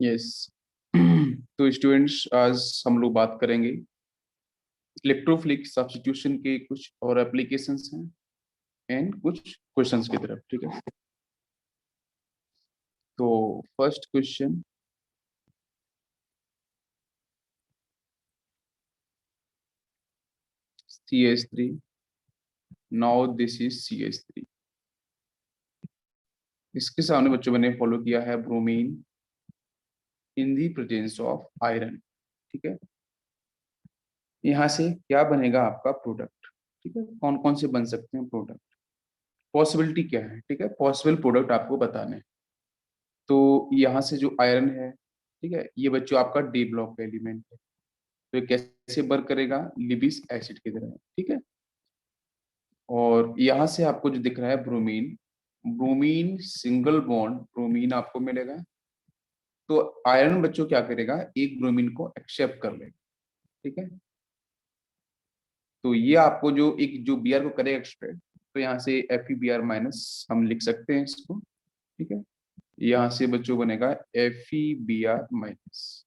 Yes. तो students, आज हम लोग बात करेंगे इलेक्ट्रोफिलिक सब्स्टिट्यूशन के कुछ और एप्लीकेशंस हैं एंड कुछ क्वेश्चंस की तरफ। ठीक है, तो first question, CH3, now this is CH3। इसके सामने बच्चों मैंने फॉलो किया है bromine in the presence of iron. ठीक है, यहाँ से क्या बनेगा आपका प्रोडक्ट। ठीक है, कौन कौन से बन सकते हैं प्रोडक्ट, पॉसिबिलिटी क्या है। ठीक है, पॉसिबल प्रोडक्ट आपको बताने हैं। तो यहाँ से जो आयरन है, ठीक है, ये बच्चों आपका डी ब्लॉक एलिमेंट है। तो ये कैसे वर्क करेगा, लिबिस एसिड की तरह। ठीक है, और यहाँ से आपको जो दिख रहा है bromine, bromine single bond bromine आपको मिलेगा। तो आयरन बच्चों क्या करेगा, एक ब्रोमीन को एक्सेप्ट कर लेगा। ठीक है, तो ये आपको जो एक जो Br को करेगा एक्सट्रैक्ट, तो यहाँ से FeBr माइनस हम लिख सकते हैं इसको। ठीक है, यहाँ से बच्चों बनेगा FeBr माइनस,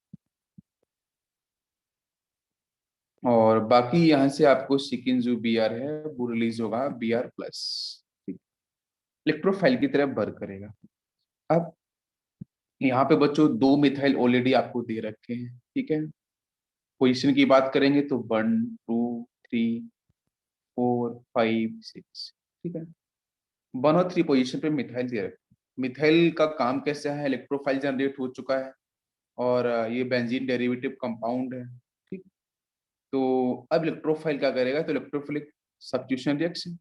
और बाकी यहाँ से आपको सेकेंड जो Br है वो रिलीज होगा Br प्लस। इलेक्ट्रोफाइल की तरह वर्क करेगा। अब यहाँ पे बच्चों दो मिथाइल ऑलरेडी आपको दे रखे हैं। ठीक है, पोजीशन की बात करेंगे तो 1 2 3 4 5 6। ठीक है, 1 और 3 पोजीशन पे मिथाइल दे रखे हैं। मिथाइल का काम कैसा है, इलेक्ट्रोफाइल जनरेट हो चुका है और ये बेंजीन डेरिवेटिव कंपाउंड है। ठीक, तो अब इलेक्ट्रोफाइल क्या करेगा, तो इलेक्ट्रोफिलिक सब्स्टिट्यूशन रिएक्शन।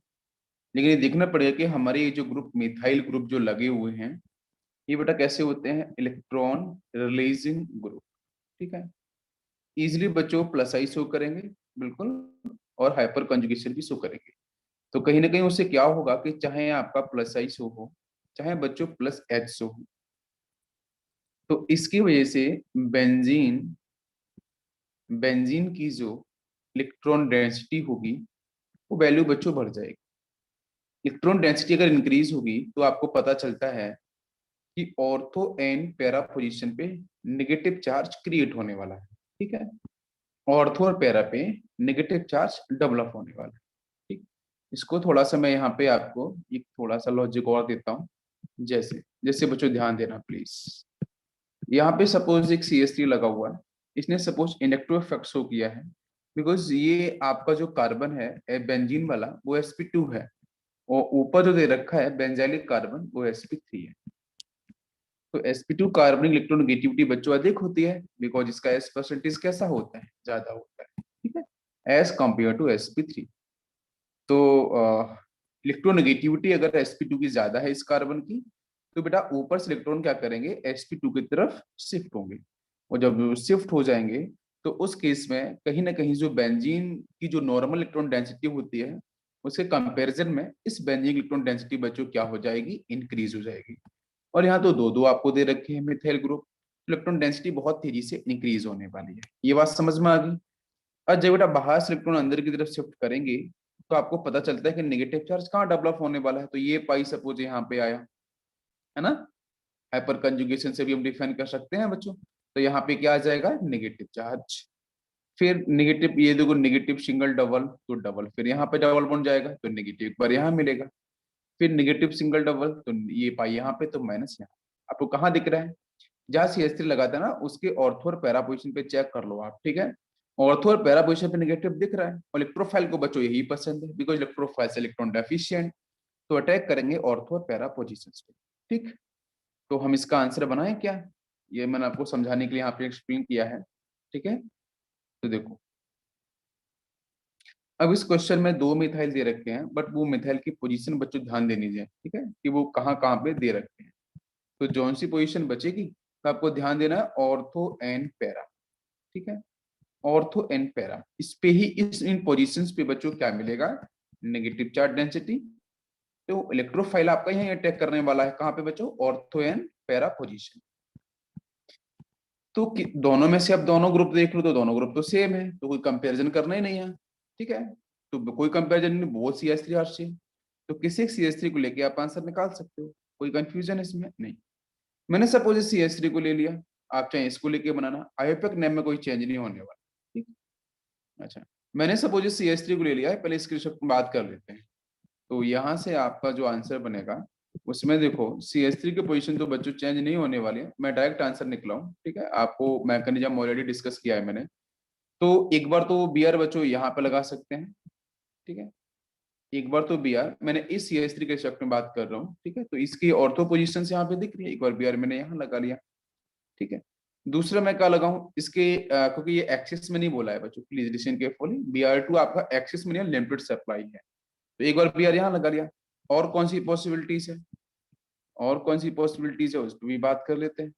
लेकिन ये देखना पड़ेगा कि हमारे ये जो ग्रुप मिथाइल ग्रुप जो लगे हुए हैं, ये बेटा कैसे होते हैं, इलेक्ट्रॉन रिलीजिंग ग्रुप। ठीक है, इजिली बच्चों प्लस आई शो करेंगे, बिल्कुल, और हाइपर कंजुगेशन भी शो करेंगे। तो कहीं ना कहीं उससे क्या होगा कि चाहे आपका प्लस आई शो हो, चाहे बच्चों प्लस एच शो हो, तो इसकी वजह से बेंजीन बेंजीन की जो इलेक्ट्रॉन डेंसिटी होगी वो वैल्यू बच्चों बढ़ जाएगी। इलेक्ट्रॉन डेंसिटी अगर इंक्रीज होगी तो आपको पता चलता है कि ऑर्थो एंड पैरा पोजीशन पे नेगेटिव चार्ज क्रिएट होने वाला है। ठीक है, ऑर्थो और पैरा पे नेगेटिव चार्ज डेवलप होने वाला है। ठीक, इसको थोड़ा सा मैं यहाँ पे आपको एक थोड़ा सा लॉजिक और देता हूँ। जैसे जैसे बच्चों ध्यान देना प्लीज, यहाँ पे सपोज एक CH3 लगा हुआ है, इसने सपोज इलेक्ट्रो इफेक्ट शो किया है, बिकॉज ये आपका जो कार्बन है बेंजीन वाला वो sp2 है, और ऊपर जो दे रखा है बेंजाइलिक कार्बन वो sp3 है। तो sp2 कार्बनिक इलेक्ट्रोनेगेटिविटी बच्चों अधिक होती है, बिकॉज इसका s परसेंटेज कैसा होता है, ज्यादा होता है। ठीक है, एज कंपेयर टू sp3। तो इलेक्ट्रोनेगेटिविटी अगर sp2 की ज्यादा है इस कार्बन की, तो बेटा ऊपर से इलेक्ट्रॉन क्या करेंगे, sp2 की तरफ शिफ्ट होंगे, और जब शिफ्ट हो जाएंगे तो उस केस में कहीं ना कहीं जो बेंजीन की जो नॉर्मल इलेक्ट्रॉन डेंसिटी होती है, उसके कंपैरिजन में इस बेंजीन इलेक्ट्रॉन डेंसिटी बच्चों क्या हो जाएगी, इंक्रीज हो जाएगी। और यहाँ तो दो दो आपको दे रखे हैं मिथाइल ग्रुप, इलेक्ट्रॉन डेंसिटी बहुत तेजी से इंक्रीज होने वाली है। ये बात समझ में आ गई। और जब बेटा बाहर से इलेक्ट्रॉन अंदर की तरफ शिफ्ट करेंगे तो आपको पता चलता है कि नेगेटिव चार्ज कहाँ डेवलप होने वाला है। तो ये पाई सपोज यहाँ पे आया है ना, हाइपर कंजुगेशन से भी हम डिफाइन कर सकते हैं बच्चों। तो यहाँ पे क्या आ जाएगा, नेगेटिव चार्ज। फिर नेगेटिव, ये देखो नेगेटिव सिंगल डबल तो डबल, फिर यहाँ पे डबल बन जाएगा तो नेगेटिव एक बार यहाँ मिलेगा, फिर नेगेटिव सिंगल डबल तो ये पाई यहाँ पे तो माइनस यहाँ। आपको कहाँ दिख रहा है, जहाँ CH3 लगाता है ना उसके ऑर्थो और पैरा पोजीशन पे चेक कर लो आप। ठीक है, ऑर्थो और पैरा पोजीशन पे नेगेटिव दिख रहा है, और इलेक्ट्रोफाइल को बच्चों यही पसंद है, बिकॉज इलेक्ट्रोफाइल से इलेक्ट्रॉन डेफिशिएंट, तो अटैक करेंगे ऑर्थो और पैरा पोजीशन पे। ठीक, तो हम इसका आंसर बनाएं क्या, ये मैंने आपको समझाने के लिए यहाँ पे एक्सप्लेन किया है। ठीक है, तो देखो अब इस क्वेश्चन में दो मिथाइल दे रखे हैं, बट वो मिथाइल की पोजीशन बच्चों ध्यान देनी चाहिए। ठीक है, कि वो कहाँ कहाँ पे दे रखे हैं। तो जौन सी पोजीशन बचेगी तो आपको ध्यान देना है ऑर्थो एंड पैरा। ठीक है, ऑर्थो एंड पैरा, इस पे ही इस इन पोजीशंस पे बच्चों क्या मिलेगा, नेगेटिव चार्ज डेंसिटी। तो इलेक्ट्रोफाइल आपका यहाँ अटैक करने वाला है कहाँ पे बच्चों, ऑर्थो एंड पैरा पोजीशन। तो दोनों में से अब दोनों ग्रुप देख लो तो दोनों ग्रुप तो सेम है, तो कोई कंपैरिजन करना ही नहीं है। ठीक है, तो कोई कंपैरिजन नहीं, बहुत CH3 RC, तो किसी एक CH3 को लेके आप आंसर निकाल सकते हो, कोई कंफ्यूजन इसमें नहीं। मैंने सपोज CH3 को ले लिया, आप चाहे इसको लेके बनाना, आयोपेक नेम में कोई चेंज नहीं होने वाला। ठीक। अच्छा, मैंने सपोज CS3 को ले लिया है, पहले इसके रिस्पेक्ट में बात कर लेते हैं। तो यहाँ से आपका जो आंसर बनेगा उसमें देखो CS3 की पोजीशन तो बच्चों चेंज नहीं होने वाली है, मैं डायरेक्ट आंसर निकला हूँ। ठीक है, आपको मैकेनिज्म ऑलरेडी डिस्कस किया है मैंने। तो एक बार तो BR बच्चों यहाँ पे लगा सकते हैं। ठीक है, एक बार तो BR मैंने इस CS3 के रिस्पेक्ट में बात कर रहा हूँ। ठीक है, तो इसकी ऑर्थो पोजीशन यहाँ पे दिख रही है, एक बार BR मैंने यहाँ लगा लिया। ठीक है, दूसरा मैं क्या लगाऊं इसके, क्योंकि ये एक्सिस में नहीं बोला है बच्चों, प्लीज लिसन केयरफुली, BR2 आपका एक्सिस में नहीं, लिमिटेड सप्लाई है। तो एक बार BR यहाँ लगा लिया। और कौन सी पॉसिबिलिटीज है, और कौन सी पॉसिबिलिटीज है उस पर भी बात कर लेते हैं।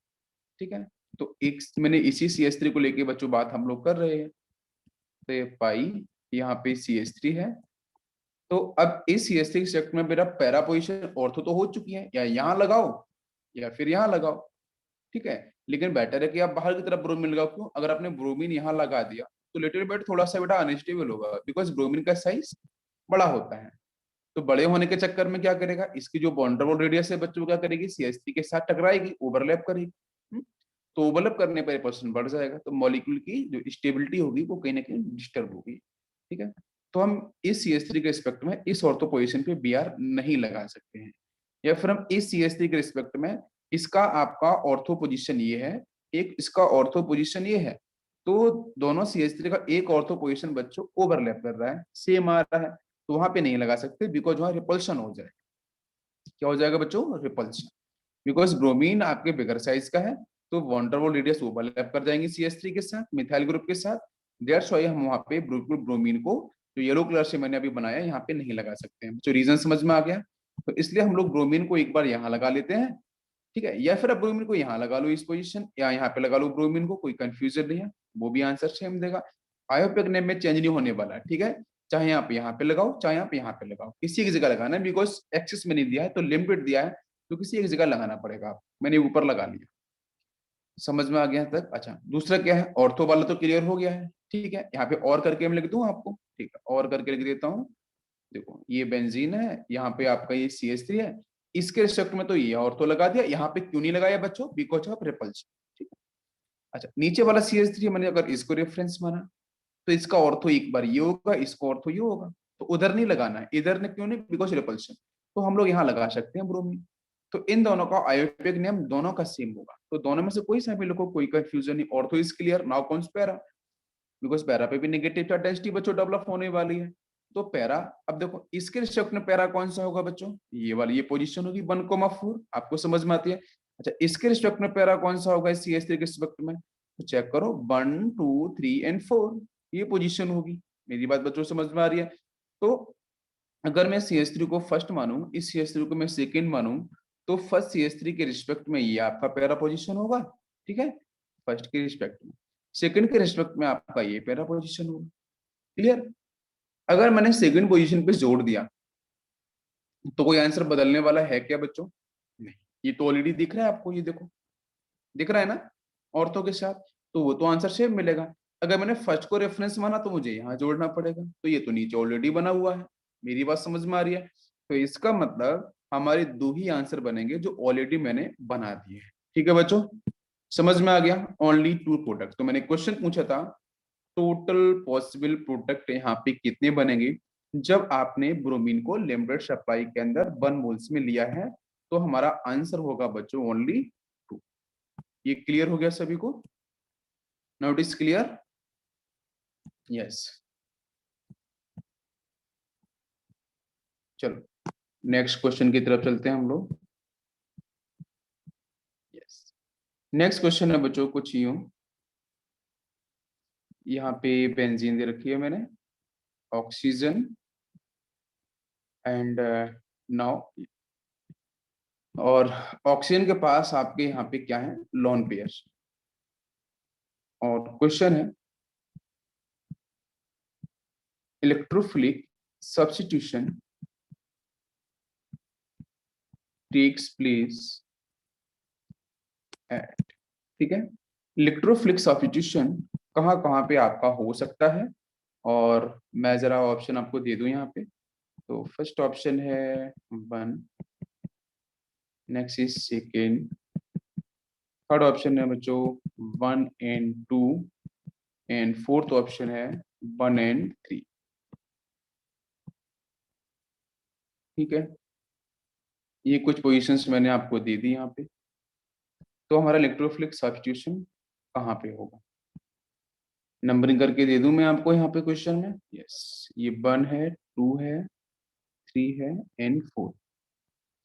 ठीक है, तो एक मैंने इसी CS3 को लेके बच्चों बात हम लोग कर रहे हैं। तो ये पाई यहाँ पे CS3 है। तो अब इस CS3 सेक्ट में मेरा पैरा पोजिशन ऑर्थो तो हो चुकी है, या यहाँ लगाओ या फिर यहाँ लगाओ। ठीक है, लेकिन बेटर है कि आप बाहर की तरफ ब्रोमीन लगाओ। क्यों? अगर आपने ब्रोमीन यहाँ लगा दिया तो लिटिल बिट थोड़ा सा बेटा अनस्टेबल होगा, बिकॉज ब्रोमीन का साइज बड़ा होता है। तो बड़े होने के चक्कर में क्या करेगा, इसकी जो बॉन्डरबॉल रेडियस है बच्चों क्या करेगी, CS3 के साथ टकराएगी, ओवरलैप करेगी। तो ओवरलैप करने पर परसेंट बढ़ जाएगा, तो मॉलिक्यूल की जो स्टेबिलिटी होगी वो कहीं ना कहीं डिस्टर्ब होगी। ठीक है, तो हम इस CS3 के रिस्पेक्ट में इस ऑर्थो पोजीशन पे BR नहीं लगा सकते हैं, या फिर हम इस CS3 के रिस्पेक्ट में इसका आपका ऑर्थो पोजीशन ये है, एक इसका ऑर्थो पोजीशन ये है। तो दोनों CS3 का एक ऑर्थो पोजीशन बच्चों ओवरलैप कर रहा है, सेम आ रहा है, तो वहां पे नहीं लगा सकते, बिकॉज वहां रिपल्शन हो जाएगा। क्या हो जाएगा बच्चों, रिपल्शन। बिकॉज ब्रोमीन आपके बिगर साइज का है, तो वॉन्डरवॉल रेडियस ओवरलैप कर जाएंगे CS3 के साथ, मिथाइल ग्रुप के साथ। दैट्स व्हाई हम वहां पे बिल्कुल ब्रोमीन को जो येलो कलर से मैंने अभी बनाया यहाँ पे नहीं लगा सकते हैं। जो रीजन समझ में आ गया, तो इसलिए हम लोग ब्रोमीन को एक बार यहाँ लगा लेते हैं। ठीक है, या फिर आप ब्रोमीन को यहाँ लगा लो इस पोजीशन, या यहाँ पे लगा लो ब्रोमीन को, कोई कंफ्यूजन नहीं है, वो भी आंसर सेम देगा। आयोपेक नेम में चेंज नहीं होने वाला है। ठीक है, चाहे आप यहाँ पे लगाओ चाहे आप यहाँ पे लगाओ, किसी एक जगह लगाना है, बिकॉज एक्सिस में नहीं दिया है तो लिमिटेड दिया है, तो किसी एक जगह लगाना पड़ेगा। आप मैंने ऊपर लगा लिया, समझ में आ गया तक। अच्छा, दूसरा क्या है, ऑर्थो वाला तो क्लियर हो गया है। ठीक है, यहाँ पे और करके मैं लिख दूं आपको, ठीक है, और करके लिख देता हूँ। देखो ये बेंजीन है, यहाँ पे आपका ये CS3 है, इसके रिस्पेक्ट में तो ये ऑर्थो लगा दिया, यहाँ पे क्यों नहीं लगाया बच्चों, बिकॉज ऑफ रिपल्शन। ठीक है, अच्छा नीचे वाला CS3 मैंने अगर इसको रेफरेंस माना, तो इसका ऑर्थो एक बार ये होगा, इसको ऑर्थो ये होगा, तो उधर नहीं लगाना है, इधर ने क्यों नहीं, बिकॉज रिपल्शन। तो हम लोग यहाँ लगा सकते हैं ब्रोमीन। तो इन दोनों का आयोपेक नेम दोनों का सेम होगा, तो दोनों में से कोई सा भी लिखो, कोई कंफ्यूजन नहीं। ऑर्थो इज क्लियर, नाउ कौन पैरा, बिकॉज पैरा पे भी नेगेटिव चार्ज डेंसिटी बच्चों डेवलप होने वाली है। तो पैरा, अब देखो इसके रिस्पेक्ट में पैरा कौन सा होगा बच्चों, ये वाली ये पोजीशन होगी 1,4, आपको समझ में आती है। अच्छा, इसके रिस्पेक्ट में पैरा कौन सा होगा CS3 के रिस्पेक्ट में, तो चेक करो 1 2 3 एंड 4, ये पोजीशन होगी। मेरी बात बच्चों समझ में आ रही है। तो अगर मैं CS3 को फर्स्ट मानूं, इस CS3 को मैं सेकेंड मानूं, तो फर्स्ट CS3 के रिस्पेक्ट में ये आपका पैरा पोजीशन होगा। ठीक है, फर्स्ट के रिस्पेक्ट में, सेकंड के रिस्पेक्ट में आपका ये पैरा पोजीशन होगा। क्लियर? अगर मैंने सेकंड पोजीशन पे जोड़ दिया तो कोई आंसर बदलने वाला है क्या बच्चों, नहीं। ये तो ऑलरेडी दिख रहा है आपको, ये देखो दिख रहा है ना ऑर्थो के साथ, तो वो तो आंसर सेम मिलेगा। अगर मैंने फर्स्ट को रेफरेंस माना तो मुझे यहाँ जोड़ना पड़ेगा, तो ये तो नीचे ऑलरेडी बना हुआ है। मेरी बात समझ में आ रही है? तो इसका मतलब हमारे दो ही आंसर बनेंगे जो ऑलरेडी मैंने बना दिए हैं। ठीक है बच्चों, समझ में आ गया, ओनली 2 प्रोडक्ट। तो मैंने क्वेश्चन पूछा था टोटल पॉसिबल प्रोडक्ट यहाँ पे कितने बनेंगे जब आपने ब्रोमीन को लिमिटेड सप्लाई के अंदर 1 मोल्स में लिया है, तो हमारा आंसर होगा बच्चों ओनली 2। ये क्लियर हो गया सभी को? Now it is clear? Yes. चलो नेक्स्ट क्वेश्चन की तरफ चलते हैं हम लोग। यस, नेक्स्ट क्वेश्चन है बच्चों कुछ यूं, यहाँ पे बेंजीन दे रखी है मैंने, ऑक्सीजन एंड नाउ, और ऑक्सीजन के पास आपके यहाँ पे क्या है, लोन पेयर। और क्वेश्चन है electrophilic substitution takes place at, ठीक है, इलेक्ट्रोफिलिक सब्स्टिट्यूशन कहाँ कहाँ पे आपका हो सकता है, और मैं जरा ऑप्शन आपको दे दूं यहाँ पे। तो फर्स्ट ऑप्शन है 1, next is second, third option है बच्चों 1 and 2, एंड फोर्थ ऑप्शन है 1 and 3। ठीक है, ये कुछ पोजीशंस मैंने आपको दे दी यहाँ पे। तो हमारा इलेक्ट्रोफिलिक सब्स्टिट्यूशन कहाँ पे होगा, नंबरिंग करके दे दूं मैं आपको यहाँ पे क्वेश्चन में। यस, ये 1 है, 2 है, 3 है एंड 4।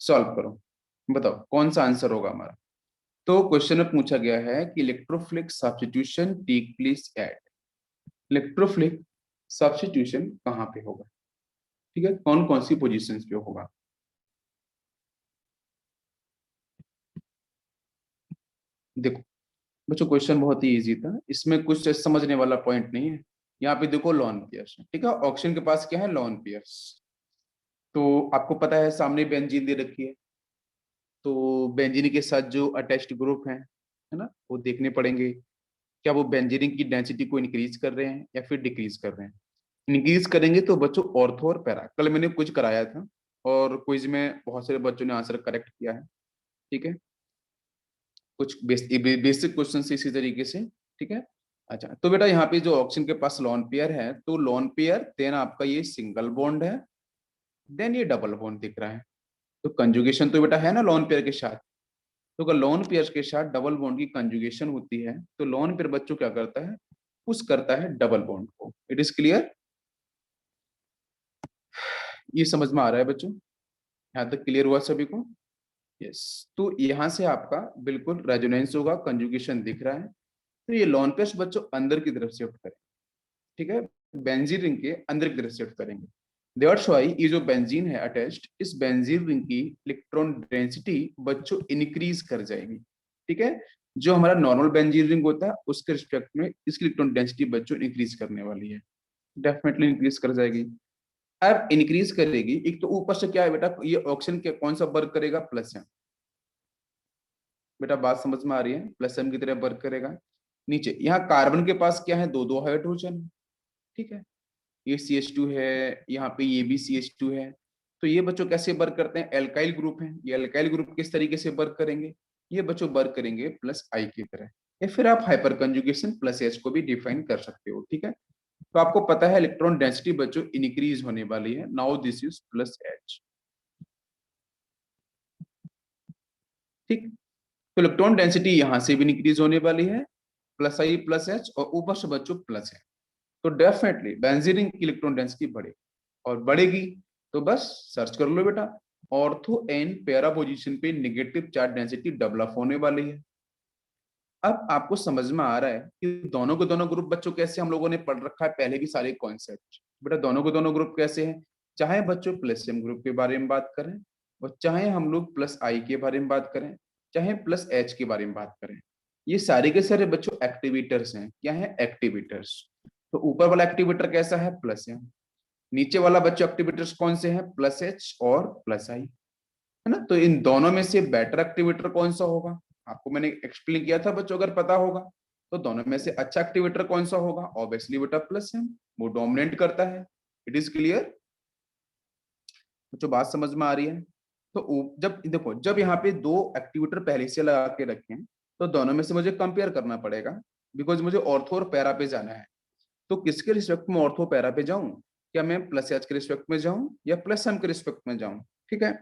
सॉल्व करो, बताओ कौन सा आंसर होगा हमारा। तो क्वेश्चन में पूछा गया है कि electrophilic substitution take place at, electrophilic substitution कहाँ पे होगा, ठीक है, कौन कौन सी पोजीशंस पे होगा। देखो बच्चों, क्वेश्चन बहुत ही इजी था, इसमें कुछ समझने वाला पॉइंट नहीं है। यहाँ पे देखो लॉन पेयर्स, ठीक है, ऑक्सीजन के पास क्या है, लॉन पेयर्स। तो आपको पता है सामने बेंजीन दे रखी है, तो बेंजीन के साथ जो अटैच्ड ग्रुप है ना, वो देखने पड़ेंगे। क्या वो बेंजीन की डेंसिटी को इंक्रीज कर रहे हैं या फिर डिक्रीज कर रहे हैं। इंक्रीज करेंगे तो बच्चों ऑर्थो और पैरा, कल मैंने कुछ कराया था और क्विज में बहुत सारे बच्चों ने आंसर करेक्ट किया है। ठीक है, कुछ बेसिक क्वेश्चन इसी तरीके से। ठीक है, अच्छा तो बेटा यहाँ पे जो ऑक्सीजन के पास लोन पेयर है, तो लोन पेयर देन आपका ये सिंगल बॉन्ड है, देन ये डबल बॉन्ड दिख रहा है। तो कंजुगेशन तो बेटा है ना लोन पेयर के साथ। तो अगर लोन पेयर के साथ डबल बॉन्ड की कंजुगेशन होती है तो लोन पेयर बच्चों क्या करता है, पुश करता है डबल बॉन्ड को। इट इज क्लियर, ये समझ में आ रहा है बच्चों, यहाँ तक क्लियर हुआ सभी को। यस, तो यहाँ से आपका बिल्कुल रेजोनेंस होगा, कंजुगेशन दिख रहा है। तो ये लोन पेयर्स बच्चों अंदर की तरफ शिफ्ट करें, ठीक है, बेंजीन रिंग के अंदर की तरफ शिफ्ट करेंगे। दैट्स व्हाई ये जो बेंजीन है अटैच्ड, इस बेंजीन रिंग की इलेक्ट्रॉन डेंसिटी बच्चों इंक्रीज कर जाएगी। ठीक है, जो हमारा नॉर्मल बेंजीन रिंग होता है उसके रिस्पेक्ट में इसकी इलेक्ट्रॉन डेंसिटी बच्चों इंक्रीज करने वाली है, डेफिनेटली इंक्रीज कर जाएगी। अब इंक्रीज करेगी, एक तो ऊपर से क्या है बेटा, ये ऑक्सीजन के कौन सा वर्क करेगा, प्लस एम। बेटा बात समझ में आ रही है, प्लस एम की तरह वर्क करेगा। नीचे यहाँ कार्बन के पास क्या है, दो दो हाइड्रोजन। ठीक है, ये CH2 है, यहाँ पे ये भी CH2 है। तो ये बच्चों कैसे वर्क करते हैं, एल्काइल ग्रुप है, ये एल्काइल ग्रुप किस तरीके से वर्क करेंगे, ये बच्चों वर्क करेंगे प्लस आई की तरह। या फिर आप हाइपर कंजुगेशन प्लस एच को भी डिफाइन कर सकते हो। ठीक है, तो आपको पता है इलेक्ट्रॉन डेंसिटी बच्चों इंक्रीज होने वाली है, now this is plus H. ठीक, तो इलेक्ट्रॉन डेंसिटी यहां से भी इंक्रीज होने वाली है, प्लस आई प्लस एच, और ऊपर से बच्चों प्लस है। तो डेफिनेटली बेंजीन की इलेक्ट्रॉन डेंसिटी बढ़ेगी, और बढ़ेगी तो बस सर्च कर लो बेटा, ऑर्थो एंड पैरा पोजीशन पे नेगेटिव चार्ज डेंसिटी डेवलप होने वाली है। अब आपको समझ में आ रहा है कि दोनों के दोनों ग्रुप बच्चों कैसे, हम लोगों ने पढ़ रखा है पहले भी सारे कॉन्सेप्ट। बेटा दोनों के दोनों ग्रुप कैसे हैं, चाहे बच्चों प्लस एम ग्रुप के बारे में बात करें, और चाहे हम लोग प्लस आई के बारे में बात करें, चाहे प्लस एच के बारे में बात करें, ये सारे के सारे बच्चों एक्टिवेटर्स हैं। क्या है, एक्टिवेटर्स। तो ऊपर वाला एक्टिवेटर कैसा है, प्लस एम। नीचे वाला बच्चों एक्टिवेटर्स कौन से हैं, प्लस एच और प्लस आई, है ना। तो इन दोनों में से बेटर एक्टिवेटर कौन सा होगा, आपको मैंने एक्सप्लेन किया था बच्चों, अगर पता होगा तो दोनों में से अच्छा एक्टिवेटर कौन सा होगा, ऑब्वियसली बेटा प्लस है, वो डोमिनेट करता है। इट इज क्लियर, बच्चों बात समझ में आ रही है। तो जब देखो, जब यहाँ पे दो एक्टिवेटर पहले से लगा के रखे हैं, तो दोनों में से मुझे कंपेयर करना पड़ेगा, बिकॉज मुझे ऑर्थो और पैरा पे जाना है। तो किसके रिस्पेक्ट में ऑर्थो पैरा पे जाऊं, क्या मैं प्लस एच के रिस्पेक्ट में जाऊं या प्लस एम के रिस्पेक्ट में जाऊं। ठीक है,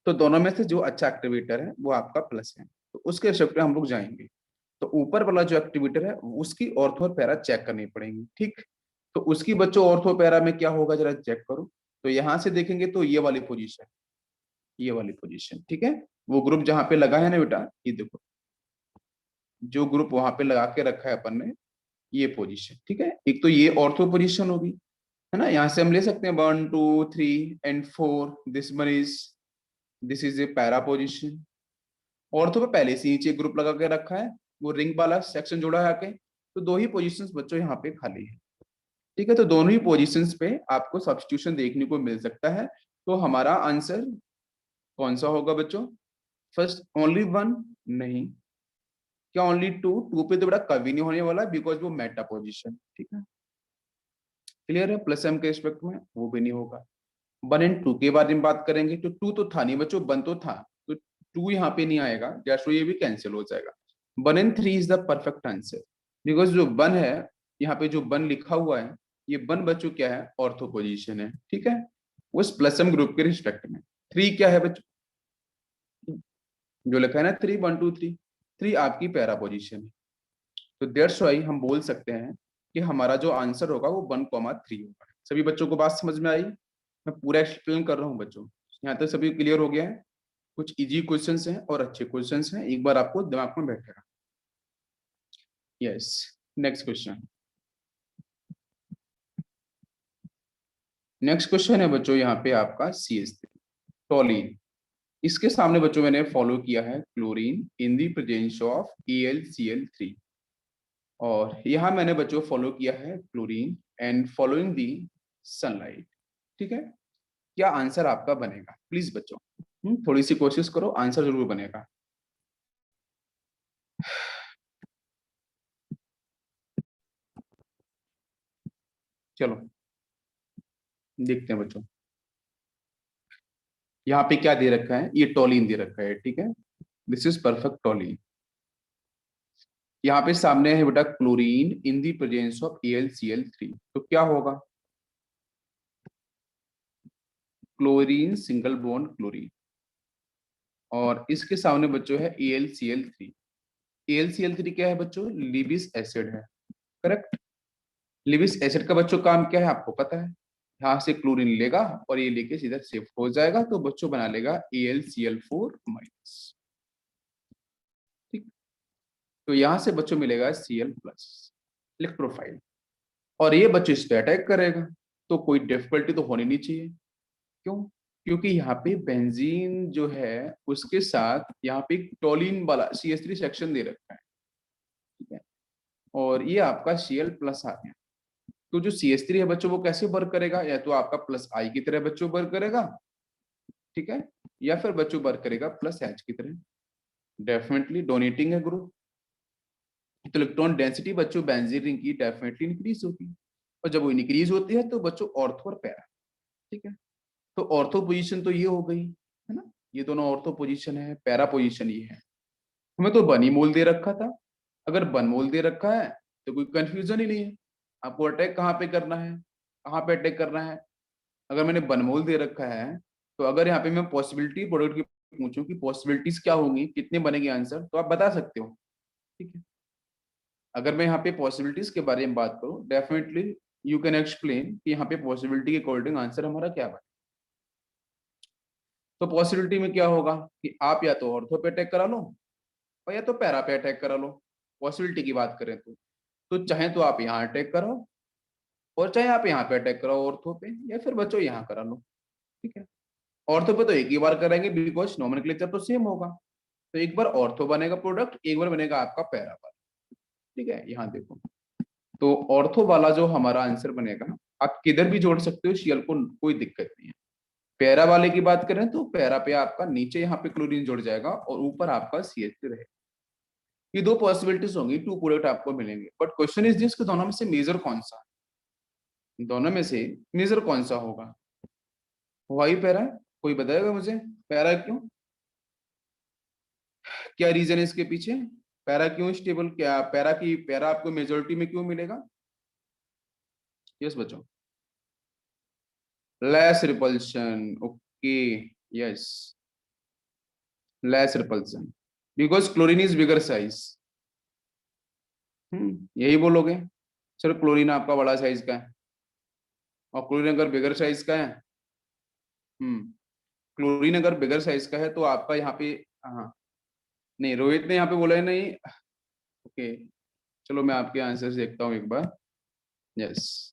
तो दोनों में से जो अच्छा एक्टिवेटर है वो आपका प्लस है, तो उसके रिस्पेक्ट में हम लोग जाएंगे। तो ऊपर वाला जो एक्टिवेटर है उसकी ऑर्थो और पैरा चेक करनी पड़ेगी। ठीक, तो उसकी बच्चों ऑर्थो पैरा में क्या होगा जरा चेक करो। तो यहां से देखेंगे तो ये वाली पोजीशन, ये वाली पोजीशन, ठीक है, वो ग्रुप जहां पे लगा है ना बेटा, ये देखो जो ग्रुप वहां पे लगा के रखा है अपन ने, ये पोजीशन। ठीक है, एक तो ये ऑर्थो पोजीशन होगी, है ना, यहाँ से हम ले सकते हैं 1 2 3 and 4, this is a para position. Ortho पे पहले से नीचे ग्रुप लगा के रखा है, वो रिंग वाला सेक्शन जोड़ा है आके, तो दो ही पोजीशंस बच्चों यहाँ पे खाली है। ठीक है, तो दोनों ही पोजीशंस पे आपको सब्स्टिट्यूशन देखने को मिल सकता है। तो हमारा आंसर कौन सा होगा बच्चों, फर्स्ट ओनली वन, नहीं, क्या ओनली टू, टू पे तो बड़ा कभी नहीं होने वाला बिकॉज वो मेटा पोजीशन। ठीक है, क्लियर है, प्लस एम के रिस्पेक्ट में वो भी नहीं होगा। 1 and 2 के बारे में बात करेंगे, तो टू तो था नहीं बच्चों, वन तो था, तो टू यहाँ पे नहीं आएगा, जैसे ये भी कैंसिल हो जाएगा। 1 and 3 is the perfect answer, because जो 1 है, यहाँ पे जो 1 लिखा हुआ है, ये 1 बच्चों क्या है, ऑर्थो पोजीशन है, ठीक है, उस प्लसम ग्रुप के रिस्पेक्ट में। 3 क्या है बच्चों, जो लिखा है ना 3 1 2 3, 3 आपकी पैरा पोजीशन है। तो दैट्स व्हाई हम बोल सकते हैं कि हमारा जो आंसर होगा वो 1,3 होगा। सभी बच्चों को बात समझ में आई? मैं पूरा एक्सप्लेन कर रहा हूँ बच्चों, यहाँ तक सभी क्लियर हो गया है? कुछ इजी क्वेश्चंस हैं और अच्छे क्वेश्चंस हैं, एक बार आपको दिमाग में बैठेगा। Yes, next question. Next question है बच्चों यहाँ पे आपका CH3 टोलिन। इसके सामने बच्चों मैंने फॉलो किया है chlorine in the presence of AlCl3, और यहाँ मैंने बच्चों फॉलो किया है chlorine and following the sunlight. ठीक है, क्या आंसर आपका बनेगा? प्लीज बच्चों थोड़ी सी कोशिश करो, आंसर जरूर बनेगा। चलो देखते हैं बच्चों, यहाँ पे क्या दे रखा है, ये टोलिन दे रखा है, ठीक है, दिस इज परफेक्ट टोलिन। यहाँ पे सामने है बेटा chlorine in the presence of AlCl3, तो क्या होगा, क्लोरीन सिंगल बॉन्ड क्लोरीन, और इसके सामने बच्चों है AlCl3। AlCl3 क्या है बच्चों, लिविस एसिड है, करेक्ट। लिविस एसिड का बच्चों काम क्या है आपको पता है, यहाँ से क्लोरीन लेगा और ये लेके सीधा शिफ्ट हो जाएगा, तो बच्चों बना लेगा AlCl4-। ठीक, तो यहाँ से बच्चों मिलेगा Cl+ इलेक्ट्रोफाइल, और ये बच्चों इस पे अटैक करेगा, तो कोई डिफिकल्टी तो होनी नहीं चाहिए। क्यों? क्योंकि यहाँ पे बेंजीन जो है उसके साथ यहाँ पे टोलिन वाला CH3 सेक्शन दे रखा है, ठीक है, और ये आपका Cl+ आ गया। तो जो CH3 है बच्चों वो कैसे वर्क करेगा, या तो आपका +I की तरह बच्चों वर्क करेगा, ठीक है, या फिर बच्चों वर्क करेगा +H की तरह। डेफिनेटली डोनेटिंग है ग्रुप, तो इलेक्ट्रॉन डेंसिटी बच्चों बेंजीन रिंग की डेफिनेटली इंक्रीज होती है, और जब वो इंक्रीज होती है तो बच्चों ऑर्थो और पैरा, ठीक है। तो ऑर्थो पोजीशन तो ये हो गई है ना, ये दोनों ऑर्थो पोजीशन है, पैरा पोजीशन ये है। हमें तो 1 मोल दे रखा था, अगर 1 मोल दे रखा है तो कोई कंफ्यूजन ही नहीं है, आपको अटैक कहाँ पे करना है, कहाँ पे अटैक करना है। अगर मैंने 1 मोल दे रखा है, तो अगर यहाँ पे मैं पॉसिबिलिटी प्रोडक्ट की पूछूं कि पॉसिबिलिटीज क्या होंगी, कितने बनेंगे आंसर, तो आप बता सकते हो, ठीक है। अगर मैं यहाँ पे पॉसिबिलिटीज के बारे में बात करूँ, डेफिनेटली यू कैन एक्सप्लेन कि यहाँ पे पॉसिबिलिटी के अकॉर्डिंग आंसर हमारा क्या बने। तो पॉसिबिलिटी में क्या होगा कि आप या तो ऑर्थो पे अटैक करा लो और या तो पैरा पे अटैक करा लो, पॉसिबिलिटी की बात करें तो चाहे तो आप यहाँ अटैक कराओ और चाहे आप यहाँ पे अटैक कराओ ऑर्थो पे, या फिर बच्चों यहाँ करा लो, ठीक है। ऑर्थो पे तो एक ही बार करेंगे बिकॉज नोमेनक्लेचर तो सेम होगा, तो एक बार ऑर्थो बनेगा प्रोडक्ट, एक बार बनेगा आपका पैरा वाला, ठीक है। यहाँ देखो, तो ऑर्थो वाला जो हमारा आंसर बनेगा, आप किधर भी जोड़ सकते हो Cl को, कोई दिक्कत नहीं है। पैरा वाले की बात करें तो पैरा पे आपका नीचे यहाँ पे क्लोरीन जुड़ जाएगा और ऊपर आपका CH3 रहेगा। ये दो पॉसिबिलिटीज होंगी, 2 प्रोडक्ट आपको मिलेंगे, बट क्वेश्चन इज दिस कि दोनों में से मेजर कौन सा, दोनों में से मेजर कौन सा होगा। वाई पैरा, कोई बताएगा मुझे पैरा क्यों, क्या रीजन है इसके पीछे, पैरा क्यों स्टेबल, क्या पैरा की पैरा आपको मेजोरिटी में क्यों मिलेगा? यस बच्चों, less repulsion, okay, yes, less repulsion because chlorine is bigger size. यही बोलोगे सर, क्लोरीन आपका बड़ा साइज का है, और क्लोरीन अगर बिगर साइज का है, क्लोरीन अगर बिगर साइज का है तो आपका यहाँ पे, हाँ, नहीं रोहित ने यहाँ पे बोला है नहीं, ओके, चलो मैं आपके आंसर देखता हूँ एक बार। यस,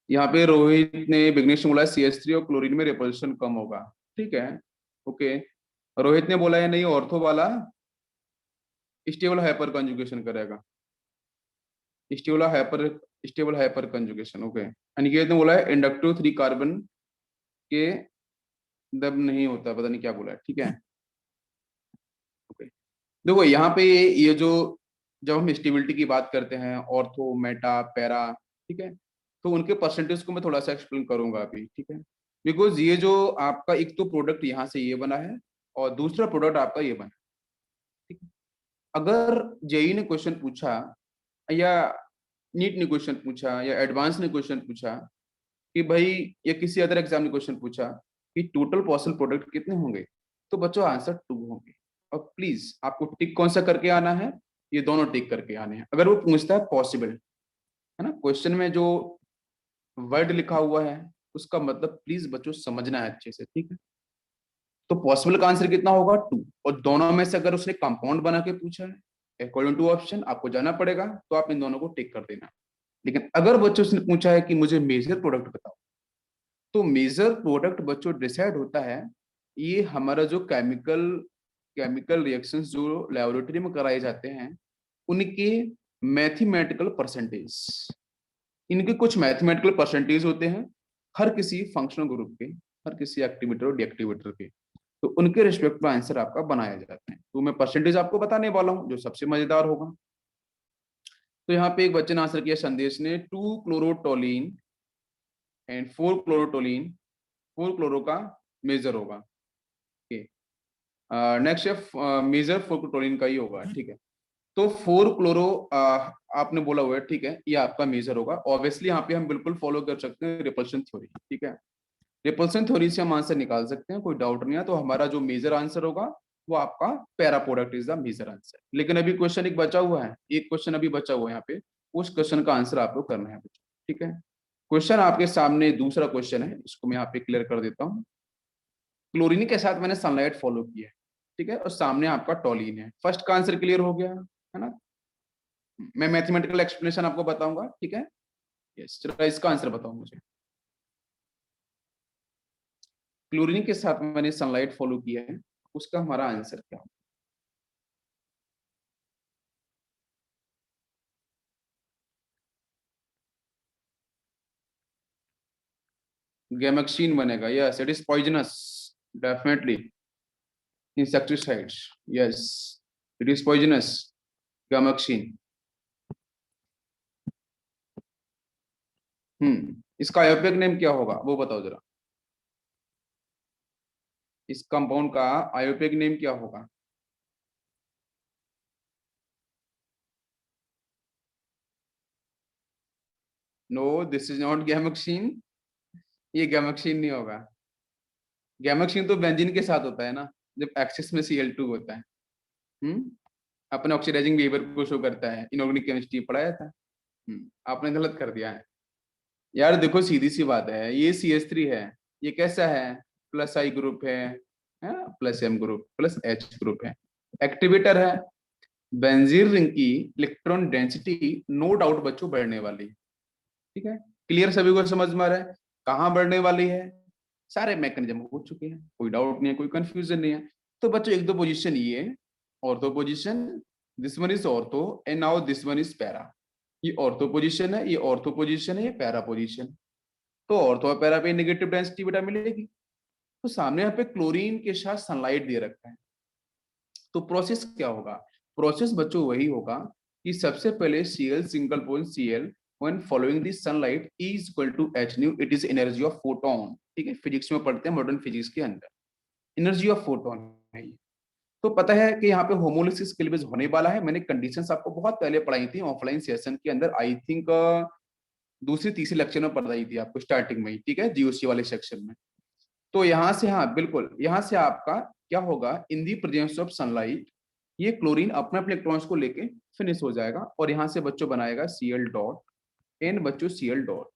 यहाँ पे रोहित ने, विघ्नेश ने बोला CH3 और क्लोरीन में रिपल्शन कम होगा, ठीक है, ओके। रोहित ने बोला है नहीं, ऑर्थो वाला स्टेबल हाइपर कंजुगेशन करेगा, stable hyper conjugation, okay. Aniket ने बोला है इंडक्टिव 3 कार्बन के दब नहीं होता, पता नहीं क्या बोला है, ठीक है, ओके। देखो यहाँ पे ये जो, जब हम स्टेबिलिटी की बात करते हैं ऑर्थो मेटा पैरा, ठीक है, तो उनके परसेंटेज को मैं थोड़ा सा एक्सप्लेन करूंगा अभी, ठीक है। बिकॉज ये जो आपका एक तो प्रोडक्ट यहाँ से ये बना है और दूसरा प्रोडक्ट आपका ये बना है, ठीक है। अगर जेई ने क्वेश्चन पूछा या नीट ने क्वेश्चन पूछा या एडवांस ने क्वेश्चन पूछा कि भाई, या किसी अदर एग्जाम ने क्वेश्चन पूछा कि टोटल पॉसिबल प्रोडक्ट कितने होंगे, तो बच्चों आंसर 2 होंगे। और प्लीज आपको टिक कौन सा करके आना है, ये दोनों टिक करके आने हैं। अगर वो पूछता है पॉसिबल, है ना, क्वेश्चन में जो वर्ड लिखा हुआ है उसका मतलब प्लीज बच्चों समझना है अच्छे से, ठीक है। तो पॉसिबल का आंसर कितना होगा 2, और दोनों में से अगर उसने कंपाउंड बना के पूछा है अकॉर्डिंग टू ऑप्शन, आपको जाना पड़ेगा, तो आप इन दोनों को टिक कर देना। लेकिन अगर बच्चों से पूछा है कि मुझे मेजर प्रोडक्ट बताओ, तो मेजर प्रोडक्ट बच्चों डिसाइड होता है, ये हमारा जो केमिकल केमिकल रिएक्शंस जो लेबोरेटरी में कराए जाते हैं उनके मैथमेटिकल परसेंटेज, इनके कुछ मैथमेटिकल परसेंटेज होते हैं हर किसी फंक्शनल ग्रुप के, हर किसी एक्टिवेटर और डीएक्टिवेटर के, तो उनके रिस्पेक्ट में आंसर आपका बनाया जाता है। तो मैं परसेंटेज आपको बताने वाला हूं जो सबसे मजेदार होगा। तो यहाँ पे एक बच्चे ने आंसर किया संदेश ने 2 क्लोरोटोलिन एंड 4 क्लोरोटोलिन, 4 क्लोरो का मेजर होगा। ओके, नेक्स्ट है मेजर 4 क्लोरोटोलिन का ही होगा, ठीक है। तो 4 क्लोरो आपने बोला हुआ है, ठीक है, ये आपका मेजर होगा। ऑब्वियसली यहाँ पे हम बिल्कुल फॉलो कर सकते हैं रिपल्शन थ्योरी, ठीक है। रिपल्शन थ्योरी से हम आंसर निकाल सकते हैं, कोई डाउट नहीं है। तो हमारा जो मेजर आंसर होगा वो आपका para product is the major answer. लेकिन अभी क्वेश्चन एक बचा हुआ है, एक क्वेश्चन अभी बचा हुआ है यहाँ पे, उस क्वेश्चन का आंसर आपको करना है बच्चों, ठीक है। क्वेश्चन आपके सामने दूसरा क्वेश्चन है, इसको मैं यहाँ पे क्लियर कर देता हूँ। क्लोरीन के साथ मैंने सनलाइट फॉलो किया है, ठीक है, और सामने आपका टॉलिन है। फर्स्ट का आंसर क्लियर हो गया है ना। मैं मैथमेटिकल एक्सप्लेनेशन आपको बताऊंगा, ठीक है। यस, चलो इसका आंसर बताओ मुझे। क्लोरीन के साथ मैंने सनलाइट फॉलो किया है, उसका हमारा आंसर क्या होगा? गैमेक्सीन बनेगा। Yes, it is poisonous, definitely. Insecticides, yes, it is poisonous, Gammexane. इसका आयोपिक नेम क्या होगा वो बताओ जरा। इस कंपाउंड का आयोपिक नेम क्या होगा? No, this is not gammexane. ये गैमेक्सीन नहीं होगा। गैमेक्सीन तो बेंजीन के साथ होता है ना, जब एक्सिस में Cl2 होता है। हम्म अपने ऑक्सीडाइजिंग बिहेवियर को शो करता है, इनऑर्गेनिक केमिस्ट्री पढ़ाया था। आपने गलत कर दिया है यार। देखो सीधी सी बात है, ये CH3 है, ये कैसा है, प्लस आई ग्रुप है, plus M group plus H group है, एक्टिवेटर है। बेंजीन रिंग की इलेक्ट्रॉन डेंसिटी नो डाउट बच्चों बढ़ने वाली है, ठीक है। क्लियर, सभी को समझ में आ रहा है कहाँ बढ़ने वाली है? सारे मैकेनिज्म हो चुके हैं, कोई डाउट नहीं है, कोई कंफ्यूजन नहीं है। तो बच्चों एक दो पोजीशन ये ortho position, this one is ortho and now this one is para. ये ऑर्थो पोजीशन है, ये ऑर्थो पोजीशन है, ये पैरा पोजीशन। तो ऑर्थो और पैरा पे नेगेटिव डेंसिटी बेटा मिलेगी। तो सामने यहाँ पे क्लोरीन के साथ सनलाइट दे रखा है, तो प्रोसेस क्या होगा? प्रोसेस बच्चों वही होगा कि सबसे पहले Cl single bond Cl when following the sunlight is equal to h nu, it is energy of photon, ठीक है, फिजिक्स में पढ़ते हैं, मॉडर्न फिजिक्स के अंदर एनर्जी ऑफ फोटोन है ये। तो पता है कि यहाँ पे होमोलिसिस क्लीवेज होने वाला है। मैंने कंडीशंस आपको बहुत पहले पढ़ाई थी ऑफलाइन सेशन के अंदर, आई थिंक दूसरी तीसरी लेक्चर में पढ़ाई थी आपको स्टार्टिंग में ही, ठीक है, जीओसी वाले सेक्शन में। तो यहाँ से, हाँ बिल्कुल, यहाँ से आपका क्या होगा, इन दी प्रेजेंस ऑफ सनलाइट ये क्लोरीन अपने अपने इलेक्ट्रॉन्स को लेके फिनिश हो जाएगा, और यहाँ से बच्चों बनाएगा Cl डॉट एन बच्चों Cl dot.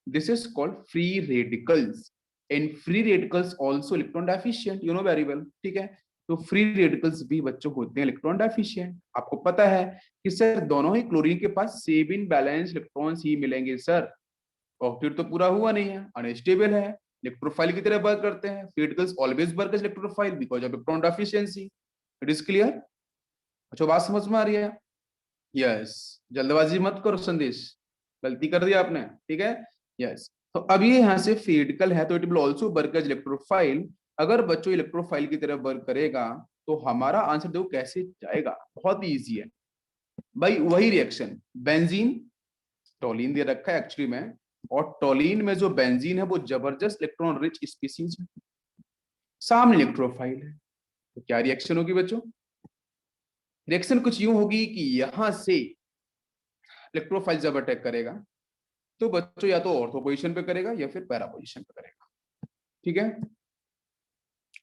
This is called free radicals, and free radicals also electron deficient, you know very well, ठीक है। तो फ्री रेडिकल्स भी बच्चों होते हैं इलेक्ट्रॉन डेफिशिएंट। आपको पता है कि सर दोनों ही क्लोरीन के पास सेम इन बैलेंस इलेक्ट्रॉन्स ही मिलेंगे सर। ऑक्टेट तो पूरा हुआ नहीं है, अनस्टेबल है, इलेक्ट्रोफाइल की तरह वर्क करते हैं। Radicals always work as electrophile because of electron deficiency. It is clear? अच्छा, बात समझ में आ रही है? यस, जल्दबाजी मत करो संदेश, गलती कर दिया आपने, ठीक है। यस, तो अब ये यहाँ से फेडिकल है, तो it will also work as electrophile. अगर बच्चों इलेक्ट्रोफाइल की तरह वर्क करेगा तो हमारा आंसर देखो कैसे जाएगा, बहुत ही ईजी है भाई। वही रिएक्शन, बेंजीन टोलिन दे रखा है एक्चुअली में, और टोलिन में जो बेंजीन है वो जबरदस्त इलेक्ट्रॉन रिच स्पीसीज है, सामने इलेक्ट्रोफाइल है। तो क्या रिएक्शन होगी बच्चों? रिएक्शन कुछ यूं होगी कि यहां से इलेक्ट्रोफाइल जब अटैक करेगा तो बच्चों या तो ऑर्थो पोजीशन पे करेगा या फिर पैरा पोजीशन पे करेगा। ठीक है,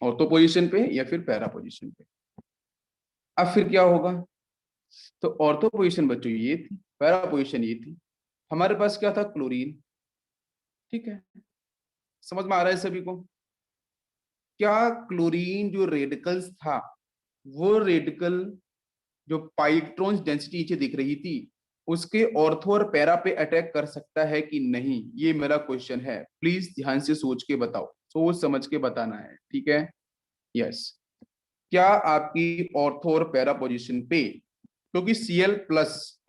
ऑर्थो पोजीशन पे या फिर पैरा पोजीशन पे। अब फिर क्या होगा, तो ऑर्थो पोजीशन बच्चों ये थी, पैरा पोजीशन ये थी, हमारे पास क्या था, क्लोरीन। ठीक है, समझ में आ रहा है सभी को? क्या क्लोरीन जो रेडिकल्स था, वो रेडिकल जो पाइक्ट्रॉन्स डेंसिटी नीचे दिख रही थी, उसके ऑर्थो और पैरा पे अटैक कर सकता है कि नहीं, ये मेरा क्वेश्चन है। प्लीज ध्यान से सोच के बताओ, सोच समझ के बताना है। ठीक है, यस। क्या आपकी ऑर्थो और पैरा पोजीशन पे, क्योंकि Cl plus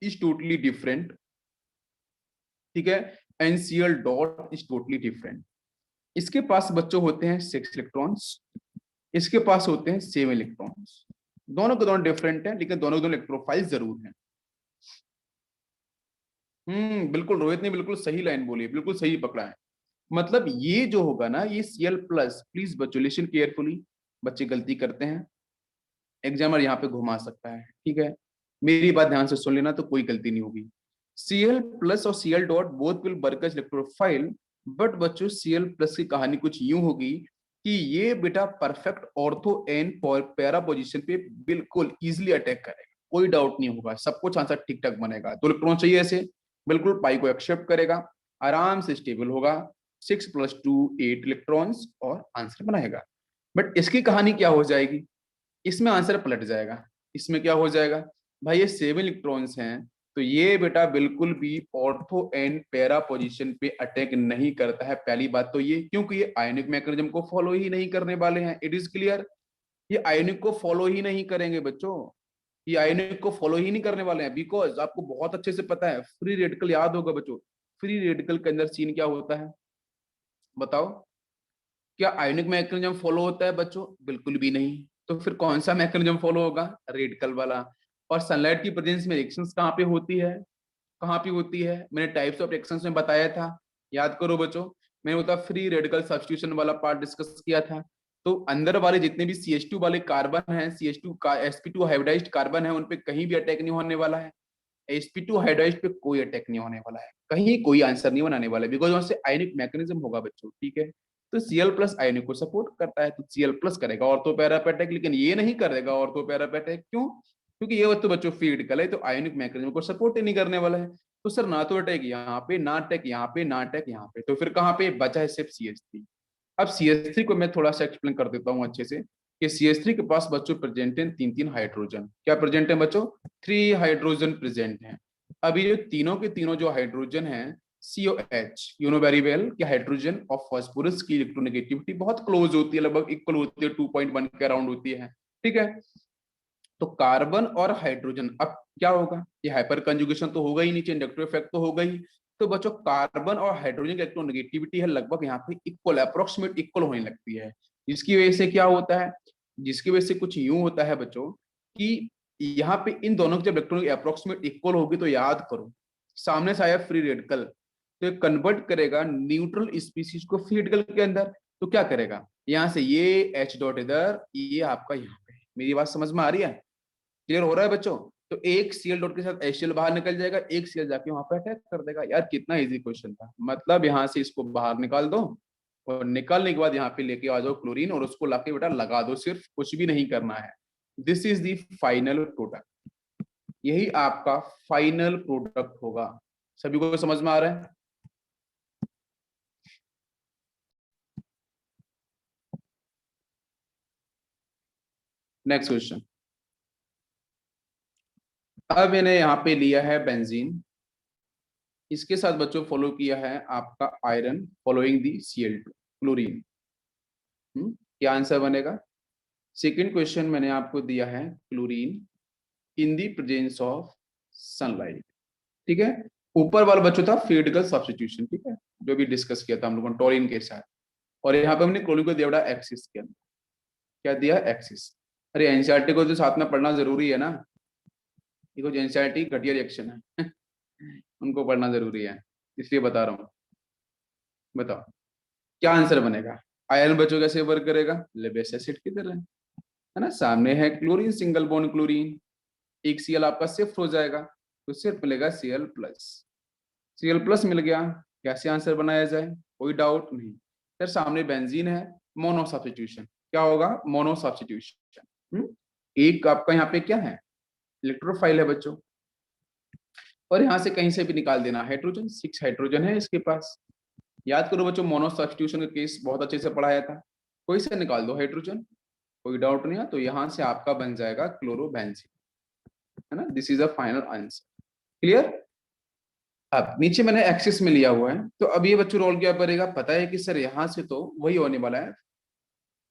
is totally different, ठीक है, and Cl dot is totally different. इसके पास बच्चों होते हैं 6 इलेक्ट्रॉन्स, इसके पास होते हैं 7 इलेक्ट्रॉन्स। दोनों के दोनों डिफरेंट है, लेकिन दोनों के दोनों इलेक्ट्रोफाइल जरूर हैं। बिल्कुल, रोहित ने बिल्कुल सही लाइन बोली, बिल्कुल सही पकड़ा है। मतलब ये जो होगा ना, ये Cl प्लस, प्लीज बच्चों लिसन केयरफुली, बच्चे गलती करते हैं, एग्जामर यहाँ पे घुमा सकता है। ठीक है, मेरी बात ध्यान से सुन लेना तो कोई गलती नहीं होगी। Cl प्लस और Cl dot both will work as electrophile, but बच्चों Cl प्लस की कहानी कुछ यूं होगी कि ये बेटा perfect ortho and para position पे बिल्कुल इजिली अटैक करेगा, कोई डाउट नहीं होगा, सब कुछ आंसर ठीक ठाक बनेगा। तो इलेक्ट्रॉन चाहिए ऐसे, बिल्कुल पाई को एक्सेप्ट करेगा, आराम से स्टेबल होगा, 6 + 2 8 इलेक्ट्रॉन्स और आंसर बनाएगा। बट इसकी कहानी क्या हो जाएगी, इसमें आंसर पलट जाएगा। इसमें क्या हो जाएगा, भाई ये 7 इलेक्ट्रॉन्स हैं, तो ये बेटा बिल्कुल भी ऑर्थो एंड पैरा पोजीशन पे अटैक नहीं करता है। पहली बात तो ये, क्योंकि ये आयनिक मैकेनिज्म को फॉलो ही नहीं करने वाले हैं। इट इज क्लियर, ये आयनिक को फॉलो ही नहीं करेंगे बच्चों, ये आयनिक को फॉलो ही नहीं करने वाले हैं, बिकॉज आपको बहुत अच्छे से पता है, फ्री रेडिकल याद होगा बच्चों, फ्री रेडिकल के अंदर सीन क्या होता है बताओ? क्या आयोनिक मैकेनिज्म फॉलो होता है बच्चों? बिल्कुल भी नहीं। तो फिर कौन सा मैकेनिज्म फॉलो होगा? रेडिकल वाला। और सनलाइट की प्रेजेंस में रिएक्शंस कहाँ पे होती है, कहाँ पे होती है? मैंने टाइप्स ऑफ रिएक्शंस में बताया था, याद करो बच्चों। मैंने होता फ्री रेडिकल सब्स्टिट्यूशन वाला पार्ट डिस्कस किया था। तो अंदर वाले जितने भी CH2 वाले कार्बन हैं, CH2 का sp2 हाइब्रिडाइज्ड कार्बन है, उन पे कहीं भी अटैक नहीं होने वाला है। sp2 हाइड्राइड पे कोई अटैक नहीं होने वाला है, कहीं कोई आंसर नहीं बनाने वाला है, बिकॉज वहां से आयनिक मैकेनिज्म होगा बच्चों। ठीक है, तो Cl प्लस आयनिक को सपोर्ट करता है, तो Cl प्लस करेगा ऑर्थो पैरा पे अटैक, लेकिन ये नहीं करेगा ऑर्थो पैरा पे अटैक। क्यों? क्योंकि ये तो बच्चों फ्री रेडिकल है, तो आयनिक मैकेनिज्म को सपोर्ट ही नहीं करने वाला है। तो सर ना तो अटैक यहाँ पे, ना अटैक यहाँ पे, ना अटैक यहाँ पे, तो फिर कहाँ पे बचा है? सिर्फ CH3। अब CH3 को मैं थोड़ा सा एक्सप्लेन कर देता हूँ अच्छे से, कि CH3 के पास बच्चों प्रेजेंट है 3 3 हाइड्रोजन। क्या प्रेजेंट है बच्चों? 3 हाइड्रोजन प्रेजेंट है। अभी ये तीनों के तीनों जो हाइड्रोजन है, COH, you know very well कि हाइड्रोजन और फास्फोरस की इलेक्ट्रोनेगेटिविटी बहुत क्लोज होती है, लगभग इक्वल होती है, 2.1 के अराउंड होती है। ठीक है, तो कार्बन और हाइड्रोजन, अब क्या होगा, ये हाइपर कंजुगेशन तो होगा ही, नीचे इंडक्टिव इफेक्ट तो होगा ही। तो बच्चों कार्बन और हाइड्रोजन की इलेक्ट्रोनेगेटिविटी है लगभग यहाँ पे इक्वल, अप्रोक्सीमेट इक्वल होने लगती है। जिसकी वजह से क्या होता है, जिसकी वजह से कुछ यूं होता है बच्चों कि यहाँ पे इन दोनों की जब इलेक्ट्रॉन अप्रोक्सीमेट इक्वल होगी, तो याद करो सामने से आया फ्री रेडिकल, तो ये कन्वर्ट करेगा न्यूट्रल स्पीसीज को फ्री रेडिकल के अंदर। तो क्या करेगा, यहाँ से ये H डॉट इधर, ये आपका यहाँ पे। मेरी बात समझ में आ रही है? क्लियर हो रहा है बच्चों? तो एक Cl डॉट के साथ HCl बाहर निकल जाएगा, एक Cl जाके वहां पे अटैक कर देगा। यार कितना इजी क्वेश्चन था, मतलब यहाँ से इसको बाहर निकाल दो, और निकालने के बाद यहाँ पे लेके आ जाओ क्लोरीन, और उसको लाके बेटा लगा दो, सिर्फ कुछ भी नहीं करना है। This is the final product, यही आपका फाइनल प्रोडक्ट होगा। सभी को समझ में आ रहा है? Next question. अब मैंने यहाँ पे लिया है बेंजीन, इसके साथ बच्चों फॉलो किया है आपका आयरन फॉलोइंग दी Cl2 क्लोरीन। क्या आंसर बनेगा? सेकेंड क्वेश्चन मैंने आपको दिया है chlorine in the presence of sunlight. ठीक है, ऊपर वाला बच्चों था फिजिकल सब्स्टिट्यूशन, ठीक है, जो भी डिस्कस किया था हम लोगों ने टोरिन के साथ। और यहाँ पे हमने क्लोरीन को दिया बेटा एक्सिस के अंदर। क्या दिया? एक्सिस। अरे एनसीईआरटी को तो साथ में पढ़ना जरूरी है ना, देखो एनसीईआरटी घटिया रिएक्शन है उनको पढ़ना जरूरी है, इसलिए बता रहा हूँ। बताओ क्या आंसर बनेगा? आयरन बच्चों कैसे वर्क करेगा? लेबेस एसिड की तरह। है ना, सामने है क्लोरीन, सिंगल बॉन्ड क्लोरीन, एक Cl आपका शिफ्ट हो जाएगा तो सिर्फ मिलेगा Cl प्लस। Cl प्लस मिल गया, कैसे आंसर बनाया जाए, कोई डाउट नहीं। फिर सामने बेंजीन है, मोनो सब्स्टिट्यूशन, क्या होगा, मोनो सब्स्टिट्यूशन। एक आपका यहाँ पे क्या है, इलेक्ट्रोफाइल है बच्चों, और यहाँ से कहीं से भी निकाल देना हाइड्रोजन, 6 हाइड्रोजन है इसके पास। याद करो बच्चों, मोनो सब्स्टिट्यूशन का केस बहुत अच्छे से पढ़ाया था, कोई से निकाल दो हाइड्रोजन, कोई डाउट नहीं है, तो यहाँ से आपका बन जाएगा क्लोरोबेंजीन, है ना। This is a final answer, clear. अब नीचे मैंने एक्सिस में लिया हुआ है, तो अब ये बच्चों रोल क्या करेगा, पता है कि सर यहाँ से तो वही होने वाला है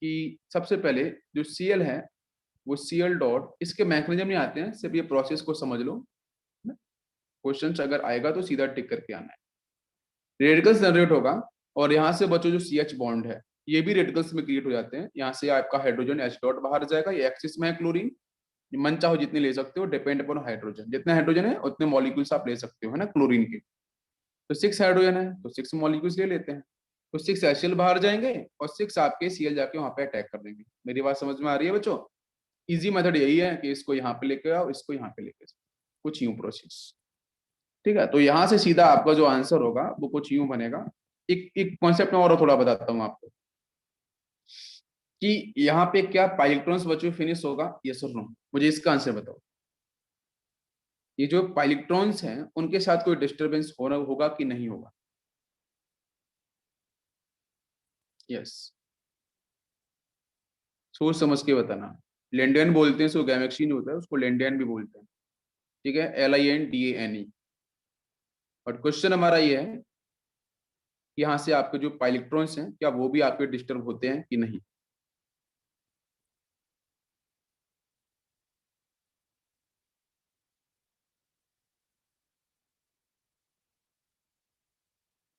कि सबसे पहले जो Cl है वो Cl डॉट, इसके मैकेनिज्म नहीं आते हैं, सिर्फ ये प्रोसेस को समझ लो, क्वेश्चन अगर आएगा तो सीधा टिक करके आना है। रेडिकल्स जनरेट होगा, और यहाँ से बच्चों जो CH बॉन्ड है ये भी रेडिकल्स में क्रिएट हो जाते हैं, यहाँ से आपका हाइड्रोजन H डॉट बाहर जाएगा, ये एक्सिस में है क्लोरीन, मन चाहो जितने ले सकते हो, डिपेंड अपॉन हाइड्रोजन, जितने हाइड्रोजन है उतने मॉलिक्यूल्स आप ले सकते हो, है ना, क्लोरीन के। तो 6 हाइड्रोजन है तो 6 मॉलिक्यूल्स ले लेते हैं, तो 6 HCl बाहर जाएंगे और 6 आपके Cl जाके वहां पे अटैक कर देंगे। मेरी बात समझ में आ रही है बच्चों, इजी मेथड यही है कि इसको यहाँ पे लेके आओ, इसको यहाँ पे लेके जाओ, कुछ यूं प्रोसेस, ठीक है। तो यहाँ से सीधा आपका जो आंसर होगा वो कुछ यूं बनेगा। एक एक कॉन्सेप्ट में और थोड़ा बताता हूँ आपको कि यहाँ पे क्या पाइलेक्ट्रॉन्स बच्चों फिनिश होगा, यस और नो, मुझे इसका आंसर बताओ। ये जो पाइलेक्ट्रॉन्स हैं उनके साथ कोई डिस्टरबेंस होना होगा कि नहीं होगा, यस, सोच समझ के बताना। लेंडियन बोलते हैं, इसको गैमेक्सीन होता है, उसको लेंडियन भी बोलते हैं, ठीक है, LINDANE। और क्वेश्चन हमारा ये है कि यहाँ से आपके जो पाइलेक्ट्रॉन्स हैं क्या वो भी आपके डिस्टर्ब होते हैं कि नहीं।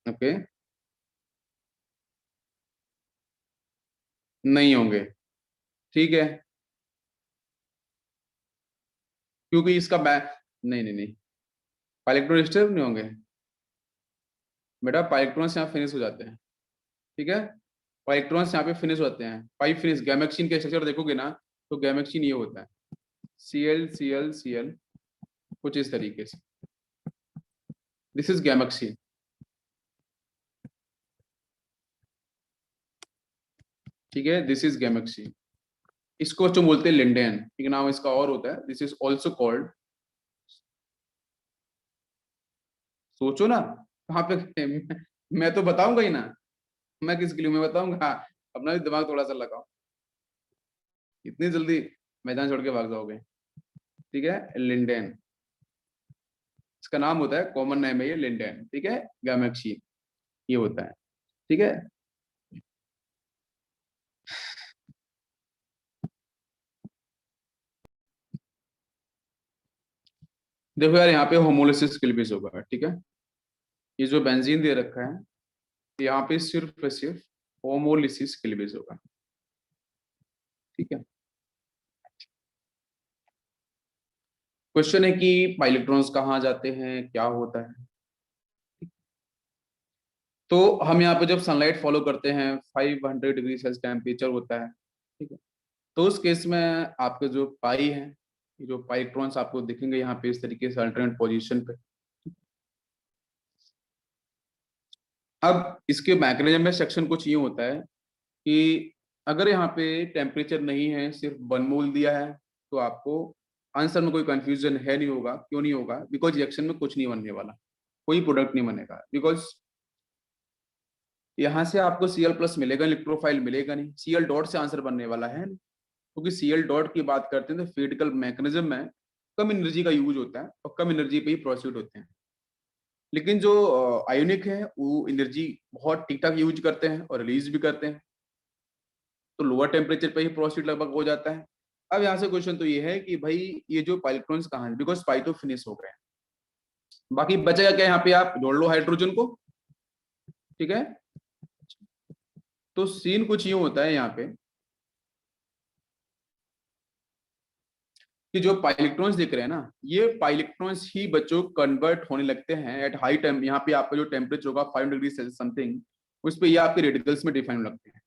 ओके, नहीं होंगे, ठीक है, क्योंकि इसका नहीं नहीं नहीं, पाइलेक्ट्रॉन डिस्टर्ब नहीं होंगे बेटा, पाइलेक्ट्रॉन्स यहाँ फिनिश हो जाते हैं, ठीक है, पाइलेक्ट्रॉन्स यहाँ पे फिनिश होते हैं, पाई फिनिश। गैमेक्सीन के स्ट्रक्चर देखोगे ना, तो गैमेक्सीन ये होता है, Cl कुछ इस तरीके से, दिस इज गैमेक्सीन, ठीक है, दिस इज गैमेक्सीन। इसको जो बोलते हैं लिंडेन, एक नाम इसका और होता है, दिस इज ऑल्सो कॉल्ड, सोचो ना कहाँ पे मैं तो बताऊंगा ही ना, मैं किसके लिए मैं बताऊंगा, हाँ, अपना भी दिमाग थोड़ा सा लगाओ, इतनी जल्दी मैदान छोड़ के भाग जाओगे, ठीक है, लिंडेन इसका नाम होता है, कॉमन नेम है ये लिंडेन, ठीक है, गैमेक्सीन ये होता है, ठीक है। देखो यार, यहाँ पे होमोलिसिस क्लीवेज होगा, ठीक है, ये जो बेंजीन दे रखा है यहाँ पे सिर्फ होमोलिसिस क्लीवेज होगा, ठीक है। क्वेश्चन है कि इलेक्ट्रॉन्स कहाँ जाते हैं, क्या होता है, तो हम यहाँ पे जब सनलाइट फॉलो करते हैं 500 डिग्री सेल्सियस टेम्परेचर होता है, ठीक है, तो उस केस में आपके जो पाई है, ये जो पाई इलेक्ट्रॉन्स आपको दिखेंगे यहाँ पे इस तरीके से अल्टरनेट पोजीशन पे। अब इसके मैकेनिज्म में सेक्शन कुछ ये होता है कि अगर यहाँ पे टेम्परेचर नहीं है, सिर्फ 1 मोल दिया है, तो आपको आंसर में कोई कंफ्यूजन है नहीं होगा, क्यों नहीं होगा, बिकॉज रिएक्शन में कुछ नहीं बनने वाला, कोई प्रोडक्ट नहीं बनेगा, बिकॉज यहाँ से आपको Cl प्लस मिलेगा, इलेक्ट्रोफाइल मिलेगा नहीं, Cl डॉट से आंसर बनने वाला है, क्योंकि Cl डॉट की बात करते हैं तो फिजिकल मैकेनिज्म में कम एनर्जी का यूज होता है और कम एनर्जी पे ही प्रोसीड होते हैं, लेकिन जो आयोनिक है वो एनर्जी बहुत ठीक ठाक यूज करते हैं और रिलीज भी करते हैं, तो लोअर टेम्परेचर पे ही प्रोसीड लगभग हो जाता है। अब यहाँ से क्वेश्चन तो ये है कि भाई ये जो इलेक्ट्रॉन्स कहाँ है, बिकॉज पाई तो फिनिश हो गए हैं, बाकी बचेगा क्या, यहाँ पे आप जोड़ लो हाइड्रोजन को, ठीक है। तो सीन कुछ यूं होता है यहाँ पे कि जो पाइलेक्ट्रॉन्स दिख रहे हैं ना, ये पाइलेक्ट्रॉन्स ही बच्चों कन्वर्ट होने लगते हैं एट हाई टाइम, यहाँ पे आपका जो टेम्परेचर होगा 5 डिग्री सेल्सियस समथिंग, उस पे ये आपके रेडिकल्स में डिफाइन लगते हैं,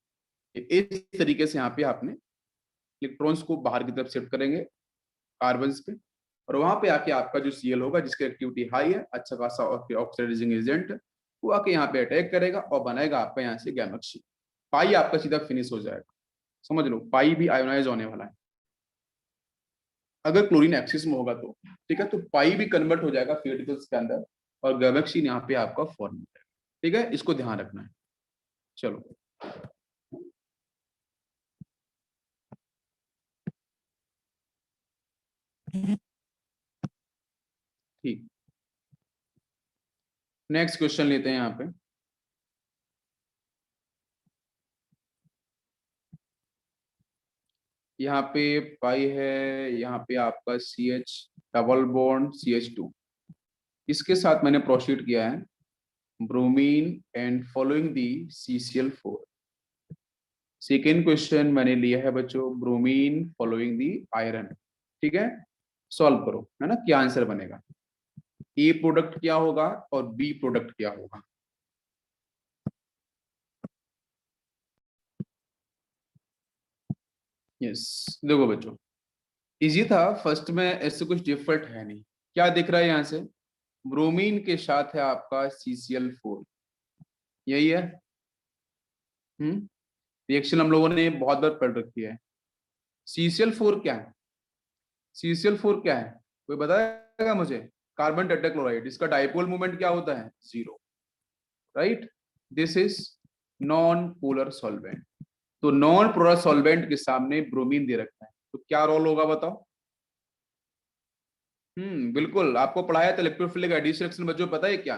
इस तरीके से यहाँ पे आपने इलेक्ट्रॉन्स को बाहर की तरफ शिफ्ट करेंगे कार्बन पे, और वहां पे आके आपका जो Cl होगा जिसकी एक्टिविटी हाई है, अच्छा खासा ऑक्सीडाइजिंग एजेंट, वो आके यहाँ पे अटैक करेगा और बनाएगा आपका यहाँ से गैमेक्सी। पाई आपका सीधा फिनिश हो जाएगा। समझ लो, पाई भी आयोनाइज होने वाला है अगर क्लोरीन एक्सिस में होगा तो, ठीक है। तो पाई भी कन्वर्ट हो जाएगा फ्री रेडिकल्स के अंदर और गैमेक्सीन यहाँ पे आपका फॉर्म हो जाएगा, ठीक है। इसको ध्यान रखना है। चलो ठीक, नेक्स्ट क्वेश्चन लेते हैं यहाँ पे। यहाँ पे पाई है, यहाँ पे आपका CH डबल बॉन्ड CH2, इसके साथ मैंने प्रोसीड किया है bromine and following the CCl4। Second question मैंने लिया है बच्चों ब्रोमीन फॉलोइंग दी आयरन, ठीक है। सॉल्व करो, है ना, क्या आंसर बनेगा, ए प्रोडक्ट क्या होगा और बी प्रोडक्ट क्या होगा। यस, देखो बच्चों इजी था, फर्स्ट में ऐसे कुछ डिफरेंट है नहीं। क्या दिख रहा है यहाँ से, ब्रोमीन के साथ है आपका CCl4, यही है। रिएक्शन हम लोगों ने बहुत बार पढ़ रखी है। CCl4 क्या है, CCl4 क्या है, कोई बताएगा मुझे। कार्बन टेट्राक्लोराइड, इसका डाइपोल मोमेंट क्या होता है, 0, right. This is non polar solvent. तो नॉन पोलर सॉल्वेंट के सामने ब्रोमीन दे रखा है, तो क्या रोल होगा बताओ। बिल्कुल, आपको पढ़ाया था इलेक्ट्रोफिलिक एडिशन बच्चों, पता है क्या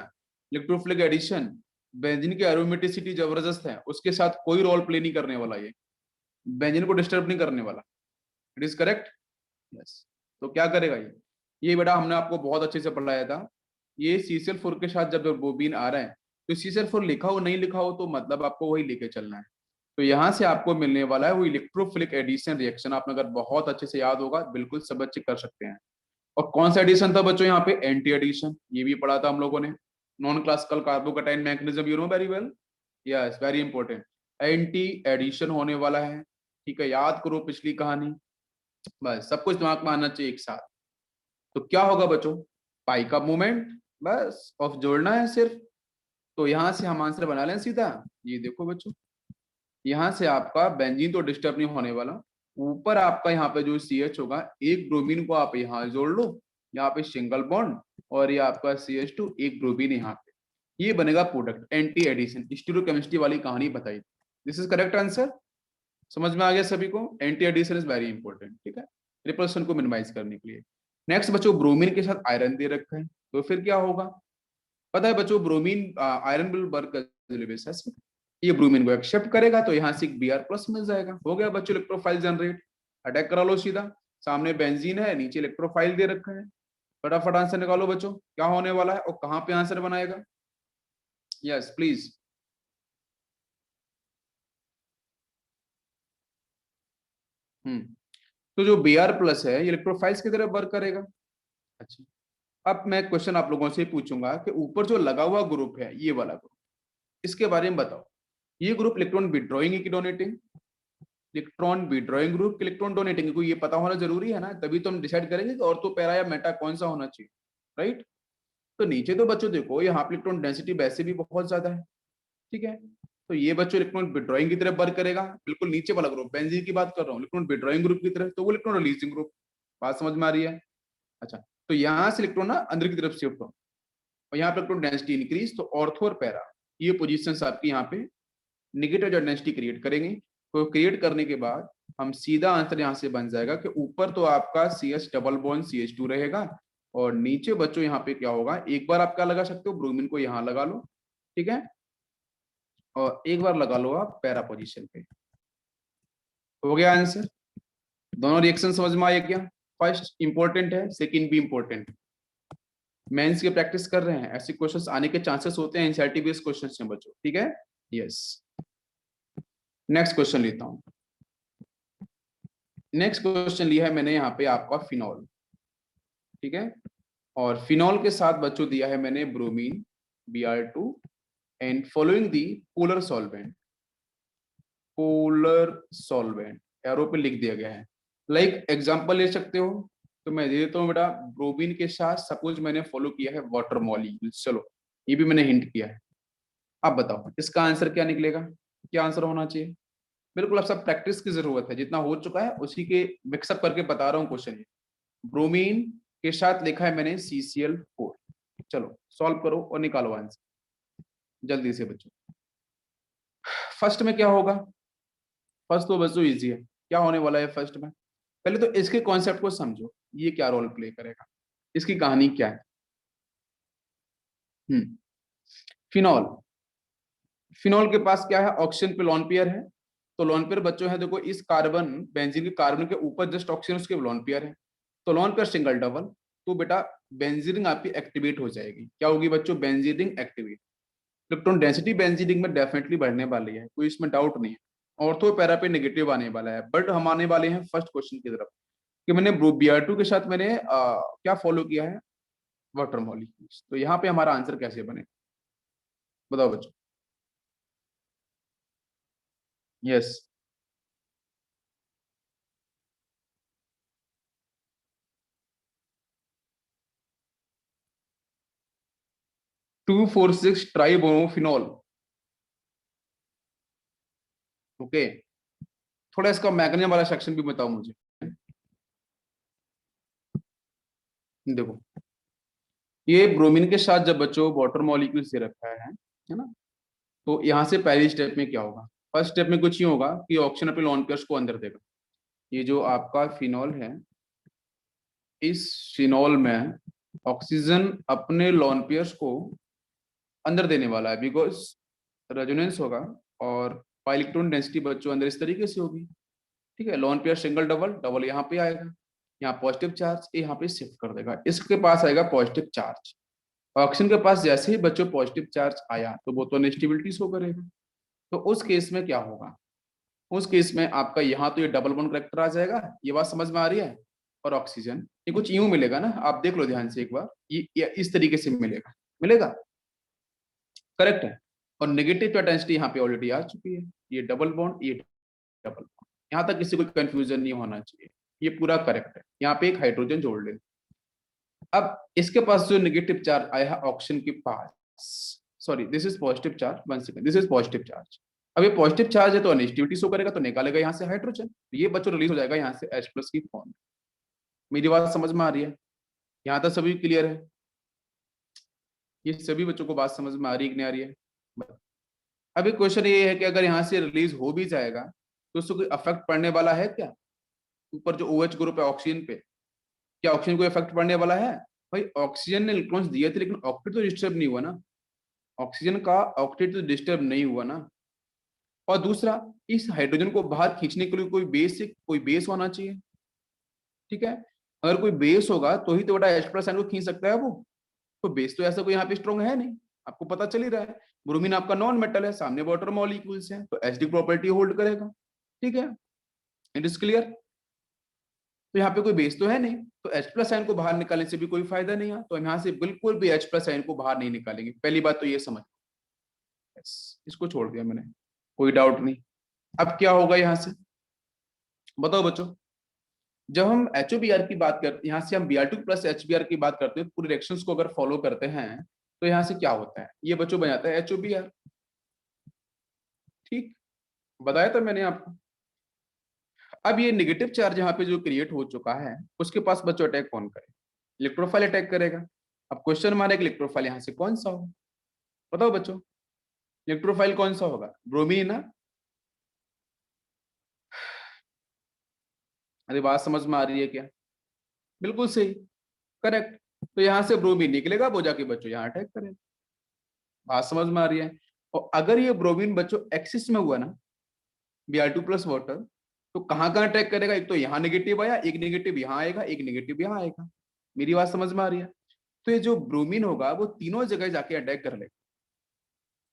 इलेक्ट्रोफिलिक एडिशन, बेंजीन की एरोमेटिसिटी जबरदस्त है, उसके साथ कोई रोल प्ले नहीं करने वाला, ये बेंजीन को डिस्टर्ब नहीं करने वाला। It is correct, yes. तो क्या करेगा ये बेटा हमने आपको बहुत अच्छे से पढ़ाया था। ये CCl4 के साथ जब बोबीन आ रहा है तो CCl4 लिखा हो नहीं लिखा हो तो मतलब आपको वही लेके चलना है। तो यहाँ से आपको मिलने वाला है वो इलेक्ट्रोफिलिक एडिशन रिएक्शन। आपने अगर बहुत अच्छे से याद होगा बिल्कुल सब बच्चे कर सकते हैं। और कौन सा एडिशन था बच्चों यहाँ पे, एंटी एडिशन, ये भी पढ़ा था हम लोगों ने। Non classical carbocation mechanism, you know very well, yes very important. Anti addition होने वाला है, ठीक है, याद करो पिछली कहानी, बस सब कुछ दिमाग में आना चाहिए एक साथ। तो क्या होगा बच्चों, पाई का मूवमेंट, बस ऑफ जोड़ना है सिर्फ। तो यहां से हम आंसर बना लें सीधा, ये देखो बच्चों, यहाँ से आपका बेंजीन तो डिस्टर्ब नहीं होने वाला, ऊपर आपका यहाँ पे जो CH होगा, एक ब्रोमीन को आप यहाँ जोड़ लो, यहाँ पे सिंगल बॉन्ड, और ये आपका CH2 एक ब्रोमीन यहाँ पे, ये बनेगा प्रोडक्ट, एंटी एडिशन, स्टीरियोकेमिस्ट्री वाली कहानी बताई। दिस इज करेक्ट आंसर, समझ में आ गया सभी को। Anti addition is very important, ठीक है, रिपल्सन को मिनिमाइज करने के लिए। नेक्स्ट बच्चों ब्रोमीन के साथ आयरन दे रखा है, तो फिर क्या होगा, पता है बच्चों, ब्रोमीन आयरन विल वर्क ये ब्रोमीन को एक्सेप्ट करेगा तो यहाँ से एक Br+ मिल जाएगा। हो गया बच्चों इलेक्ट्रोफाइल जनरेट, अटैक करा लो सीधा। सामने बेंजीन है, नीचे इलेक्ट्रोफाइल दे रखा है, फटाफट आंसर निकालो बच्चों, क्या होने वाला है और कहाँ पे आंसर बनाएगा। Yes please. हम्म तो जो Br+ है ये इलेक्ट्रोफाइल्स की तरफ वर्क करेगा। अच्छा, अब मैं क्वेश्चन आप लोगों से पूछूंगा कि ऊपर जो लगा हुआ ग्रुप है, ये वाला ग्रुप, इसके बारे में बताओ। ये ग्रुप इलेक्ट्रॉन विड्रॉइंग है कि donating, electron withdrawing group, electron donating, को ये पता होना जरूरी है ना, तभी तो हम डिसाइड करेंगे कि ऑर्थो पैरा या मेटा कौन सा होना चाहिए, राइट। तो नीचे तो बच्चों देखो यहाँ पे इलेक्ट्रॉन डेंसिटी वैसे भी बहुत ज्यादा है, ठीक है। तो ये बच्चों इलेक्ट्रॉन विड्रॉइंग की तरफ वर्क करेगा, बिल्कुल नीचे वाला ग्रुप बेंजीन की बात कर रहा हूँ, इलेक्ट्रॉन विड्रॉइंग ग्रुप की तरफ, तो वो इलेक्ट्रॉन रिलीजिंग ग्रुप। बात समझ में आ रही है। अच्छा, तो यहाँ से इलेक्ट्रॉन ना अंदर की तरफ शिफ्ट हो और यहाँ पे इलेक्ट्रॉन डेंसिटी इंक्रीज, तो ऑर्थो और पैरा ये पोजीशंस आपकी यहाँ पे नेगेटिव चार्ज डेंसिटी क्रिएट करेंगे। तो क्रिएट करने के बाद हम सीधा आंसर यहाँ से बन जाएगा कि ऊपर तो आपका CH डबल बॉन्ड CH2 रहेगा, और नीचे बच्चों यहाँ पे क्या होगा, एक बार आप क्या लगा सकते हो, ब्रोमीन को यहाँ लगा लो, ठीक है, और एक बार लगा लो आप पैरा पोजीशन पे। हो गया आंसर। दोनों रिएक्शन समझ में आए क्या, फर्स्ट इंपॉर्टेंट है, सेकंड भी इंपॉर्टेंट। मेंस की प्रैक्टिस कर रहे हैं, ऐसे क्वेश्चंस आने के चांसेस होते हैं, एनसीईआरटी बेस्ड क्वेश्चंस हैं बच्चों, ठीक है। यस, नेक्स्ट क्वेश्चन लेता हूं। नेक्स्ट क्वेश्चन लिया है मैंने यहाँ पे आपका फिनॉल, ठीक है, और फिनॉल के साथ बच्चों दिया है मैंने bromine Br2 and following the polar solvent, polar solvent arrow पे लिख दिया गया है। लाइक एग्जांपल ले सकते हो, तो मैं दे देता हूँ बेटा। ब्रोमीन के साथ सपोज मैंने फॉलो किया है वाटर मॉलिक्यूल्स, चलो ये भी मैंने हिंट किया है। आप बताओ इसका आंसर क्या निकलेगा, क्या आंसर होना चाहिए? बिल्कुल, अब सब प्रैक्टिस की जरूरत है, जितना हो चुका है उसी के मिक्सअप करके बता रहा हूँ क्वेश्चन। ब्रोमीन के साथ लिखा है मैंने CCl4। चलो सॉल्व करो और निकालो आंसर जल्दी से बच्चों। फर्स्ट में क्या होगा? फर्स्ट तो बच्चों इजी है, क्या होने वाला है फर्स्ट में? पहले तो इसके कॉन्सेप्ट को समझो, ये क्या रोल प्ले करेगा, इसकी कहानी क्या है। फिनॉल, फिनॉल के पास क्या है? ऑक्सीजन पे लॉन पेयर है। तो लॉन पेयर बच्चों है, देखो इस कार्बन बेंजीन के कार्बन के ऊपर जस्ट ऑक्सीजन उसके लॉन पेयर है। तो लॉन पेयर सिंगल डबल, तो बेटा बेंजीन आपकी एक्टिवेट हो जाएगी। क्या होगी बच्चों? Benzene activate. Electron density benzene में डेफिनेटली बढ़ने वाली है, कोई इसमें डाउट नहीं है। ऑर्थो पैरा पे नेगेटिव आने वाला है। बट हम आने वाले हैं फर्स्ट क्वेश्चन की तरफ कि मैंने Br2 के साथ मैंने क्या फॉलो किया है? Water molecules. तो यहाँ पे हमारा आंसर कैसे बने, बताओ बच्चों। Yes, 2,4,6 tribromophenol. ओके, थोड़ा इसका मैकेनिज्म वाला सेक्शन भी बताओ मुझे। देखो, ये ब्रोमीन के साथ जब बच्चों वाटर मॉलिक्यूल से रखा है ना? तो यहाँ से पहली स्टेप में क्या होगा? फर्स्ट स्टेप में कुछ ही होगा कि ऑक्सीजन अपने लॉन पेयर्स को अंदर देगा। ये जो आपका फिनॉल है, इस फिनॉल में ऑक्सीजन अपने लॉन पेयर्स को अंदर देने वाला है, बिकॉज रेजोनेंस होगा और इलेक्ट्रॉन डेंसिटी बच्चों अंदर इस तरीके से होगी। ठीक है, lone pair single double, double यहाँ पे आएगा, यहाँ पॉजिटिव चार्ज यहाँ पे शिफ्ट कर देगा, इसके पास आएगा पॉजिटिव चार्ज। ऑक्सीजन के पास जैसे ही बच्चों पॉजिटिव चार्ज आया तो वो तो अनस्टेबिलिटी शो करेगा। तो उस केस में क्या होगा? उस केस में आपका यहाँ तो ये डबल बॉन्ड करेक्टर आ जाएगा, ये बात समझ में आ रही है? और ऑक्सीजन ये कुछ यूं मिलेगा ना, आप देख लो ध्यान से एक बार, ये इस तरीके से मिलेगा, मिलेगा, करेक्ट है। और नेगेटिव डेंसिटी यहाँ पे ऑलरेडी आ चुकी है, ये डबल बॉन्ड, ये डबल बॉन्ड। यहाँ तक किसी को कंफ्यूजन नहीं होना चाहिए, ये पूरा करेक्ट है। यहाँ पे एक हाइड्रोजन जोड़ ले। अब इसके पास जो नेगेटिव चार्ज आया है ऑक्सीजन के पास, sorry this is positive charge, one second, this is positive charge. अब ये पॉजिटिव चार्ज है तो अनस्टेबिलिटी शो करेगा, तो निकालेगा यहाँ से हाइड्रोजन, ये बच्चों रिलीज हो जाएगा यहाँ से H+ की फॉर्म। मेरी बात समझ में आ रही है? यहाँ तक सभी क्लियर है? ये सभी बच्चों को बात समझ में आ रही है कि नहीं आ रही है? अभी क्वेश्चन ये है कि अगर यहाँ से रिलीज हो भी जाएगा तो उसको कोई अफेक्ट पड़ने वाला है क्या? ऊपर जो OH ग्रुप है ऑक्सीजन पे, क्या ऑक्सीजन को इफेक्ट पड़ने वाला है? भाई ऑक्सीजन ने इलेक्ट्रॉन्स दिए थे लेकिन ऑक्टेट तो डिस्टर्ब नहीं हुआ ना, ऑक्सीजन का ऑक्टेट तो डिस्टर्ब नहीं हुआ ना। और दूसरा, इस हाइड्रोजन को बाहर खींचने के लिए कोई बेस होना चाहिए। ठीक है, अगर कोई बेस होगा तो ही तो बेटा H+ को खींच सकता है वो। तो बेस तो ऐसा कोई यहाँ पे स्ट्रॉन्ग है नहीं, आपको पता चल ही रहा है। ब्रोमीन आपका नॉन मेटल है, सामने वाटर मॉलिक्यूल्स हैं, तो एसिडिक प्रॉपर्टी होल्ड करेगा। ठीक है, इट इज क्लियर। तो यहाँ पे कोई बेस तो है नहीं, तो H+ आयन को बाहर निकालने से भी कोई फायदा नहीं है, तो हम यहाँ से बिल्कुल भी H+ आयन को बाहर नहीं निकालेंगे। पहली बात तो ये समझ, इसको छोड़ दिया मैंने, कोई डाउट नहीं। अब क्या होगा यहाँ से, बताओ बच्चों। जब हम HOBr की बात करते हैं, यहाँ से हम Br2 + HBr की बात करते हैं, पूरे रिएक्शंस को अगर फॉलो करते हैं तो यहाँ से क्या होता है? ये बच्चों बन जाता है HOBr। ठीक, बताया था मैंने आपको। अब ये नेगेटिव चार्ज यहाँ पे जो क्रिएट हो चुका है, उसके पास बच्चों अटैक कौन करे? इलेक्ट्रोफाइल अटैक करेगा। अब क्वेश्चन हमारा कि इलेक्ट्रोफाइल यहाँ से कौन सा होगा, बताओ बच्चों। इलेक्ट्रोफाइल कौन सा होगा? ब्रोमीन ना? अरे बात समझ में आ रही है क्या? बिल्कुल सही, करेक्ट। तो यहाँ से ब्रोमीन निकलेगा, वो जाके बच्चों यहाँ अटैक करेगा। बात समझ में आ रही है? और अगर ये ब्रोमीन बच्चों एक्सिस में हुआ ना, Br2 + वाटर, तो कहाँ कहाँ अटैक करेगा? एक तो यहाँ नेगेटिव आया, एक नेगेटिव यहाँ आएगा, एक नेगेटिव यहाँ आएगा। मेरी बात समझ में आ रही है? तो ये जो ब्रोमीन होगा वो तीनों जगह जाके अटैक कर लेगा।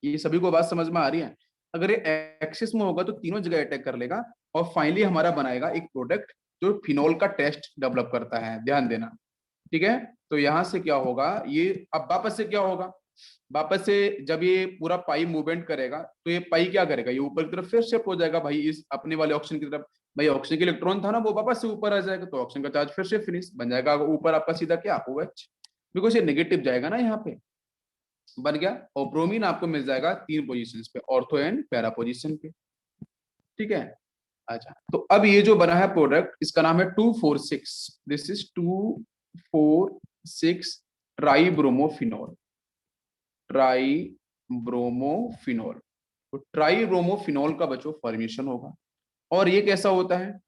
ये सभी को बात समझ में आ रही है? अगर ये एक्सिस में होगा तो तीनों जगह अटैक कर लेगा, और फाइनली हमारा बनाएगा एक प्रोडक्ट जो फिनॉल का टेस्ट डेवलप करता है, ध्यान देना। ठीक है, तो यहां से क्या होगा, ये अब वापस से क्या होगा, वापस से जब ये पूरा पाई मूवमेंट करेगा तो ये पाई क्या करेगा, ये ऊपर की तरफ फिर शिफ्ट हो जाएगा भाई, इस अपने वाले ऑप्शन की तरफ। भाई ऑक्सीजन के इलेक्ट्रॉन था ना वो वापस से ऊपर आ जाएगा, तो ऑक्सीजन का चार्ज फिर से फिनिश बन जाएगा ऊपर आपका सीधा क्या OH, बिकॉज ये नेगेटिव जाएगा ना यहाँ पे, बन गया। और ब्रोमीन आपको मिल जाएगा 3 पोजीशन पे, ऑर्थो एंड पैरा पोजीशन पे, ठीक है। अच्छा, तो अब ये जो बना है प्रोडक्ट, इसका नाम है 2,4,6, दिस इज 2,4,6 ट्राइब्रोमोफिनॉल, ट्राइब्रोमोफिनॉल। तो ट्राइब्रोमोफिनॉल का बच्चों फॉर्मेशन होगा, और ये कैसा होता है,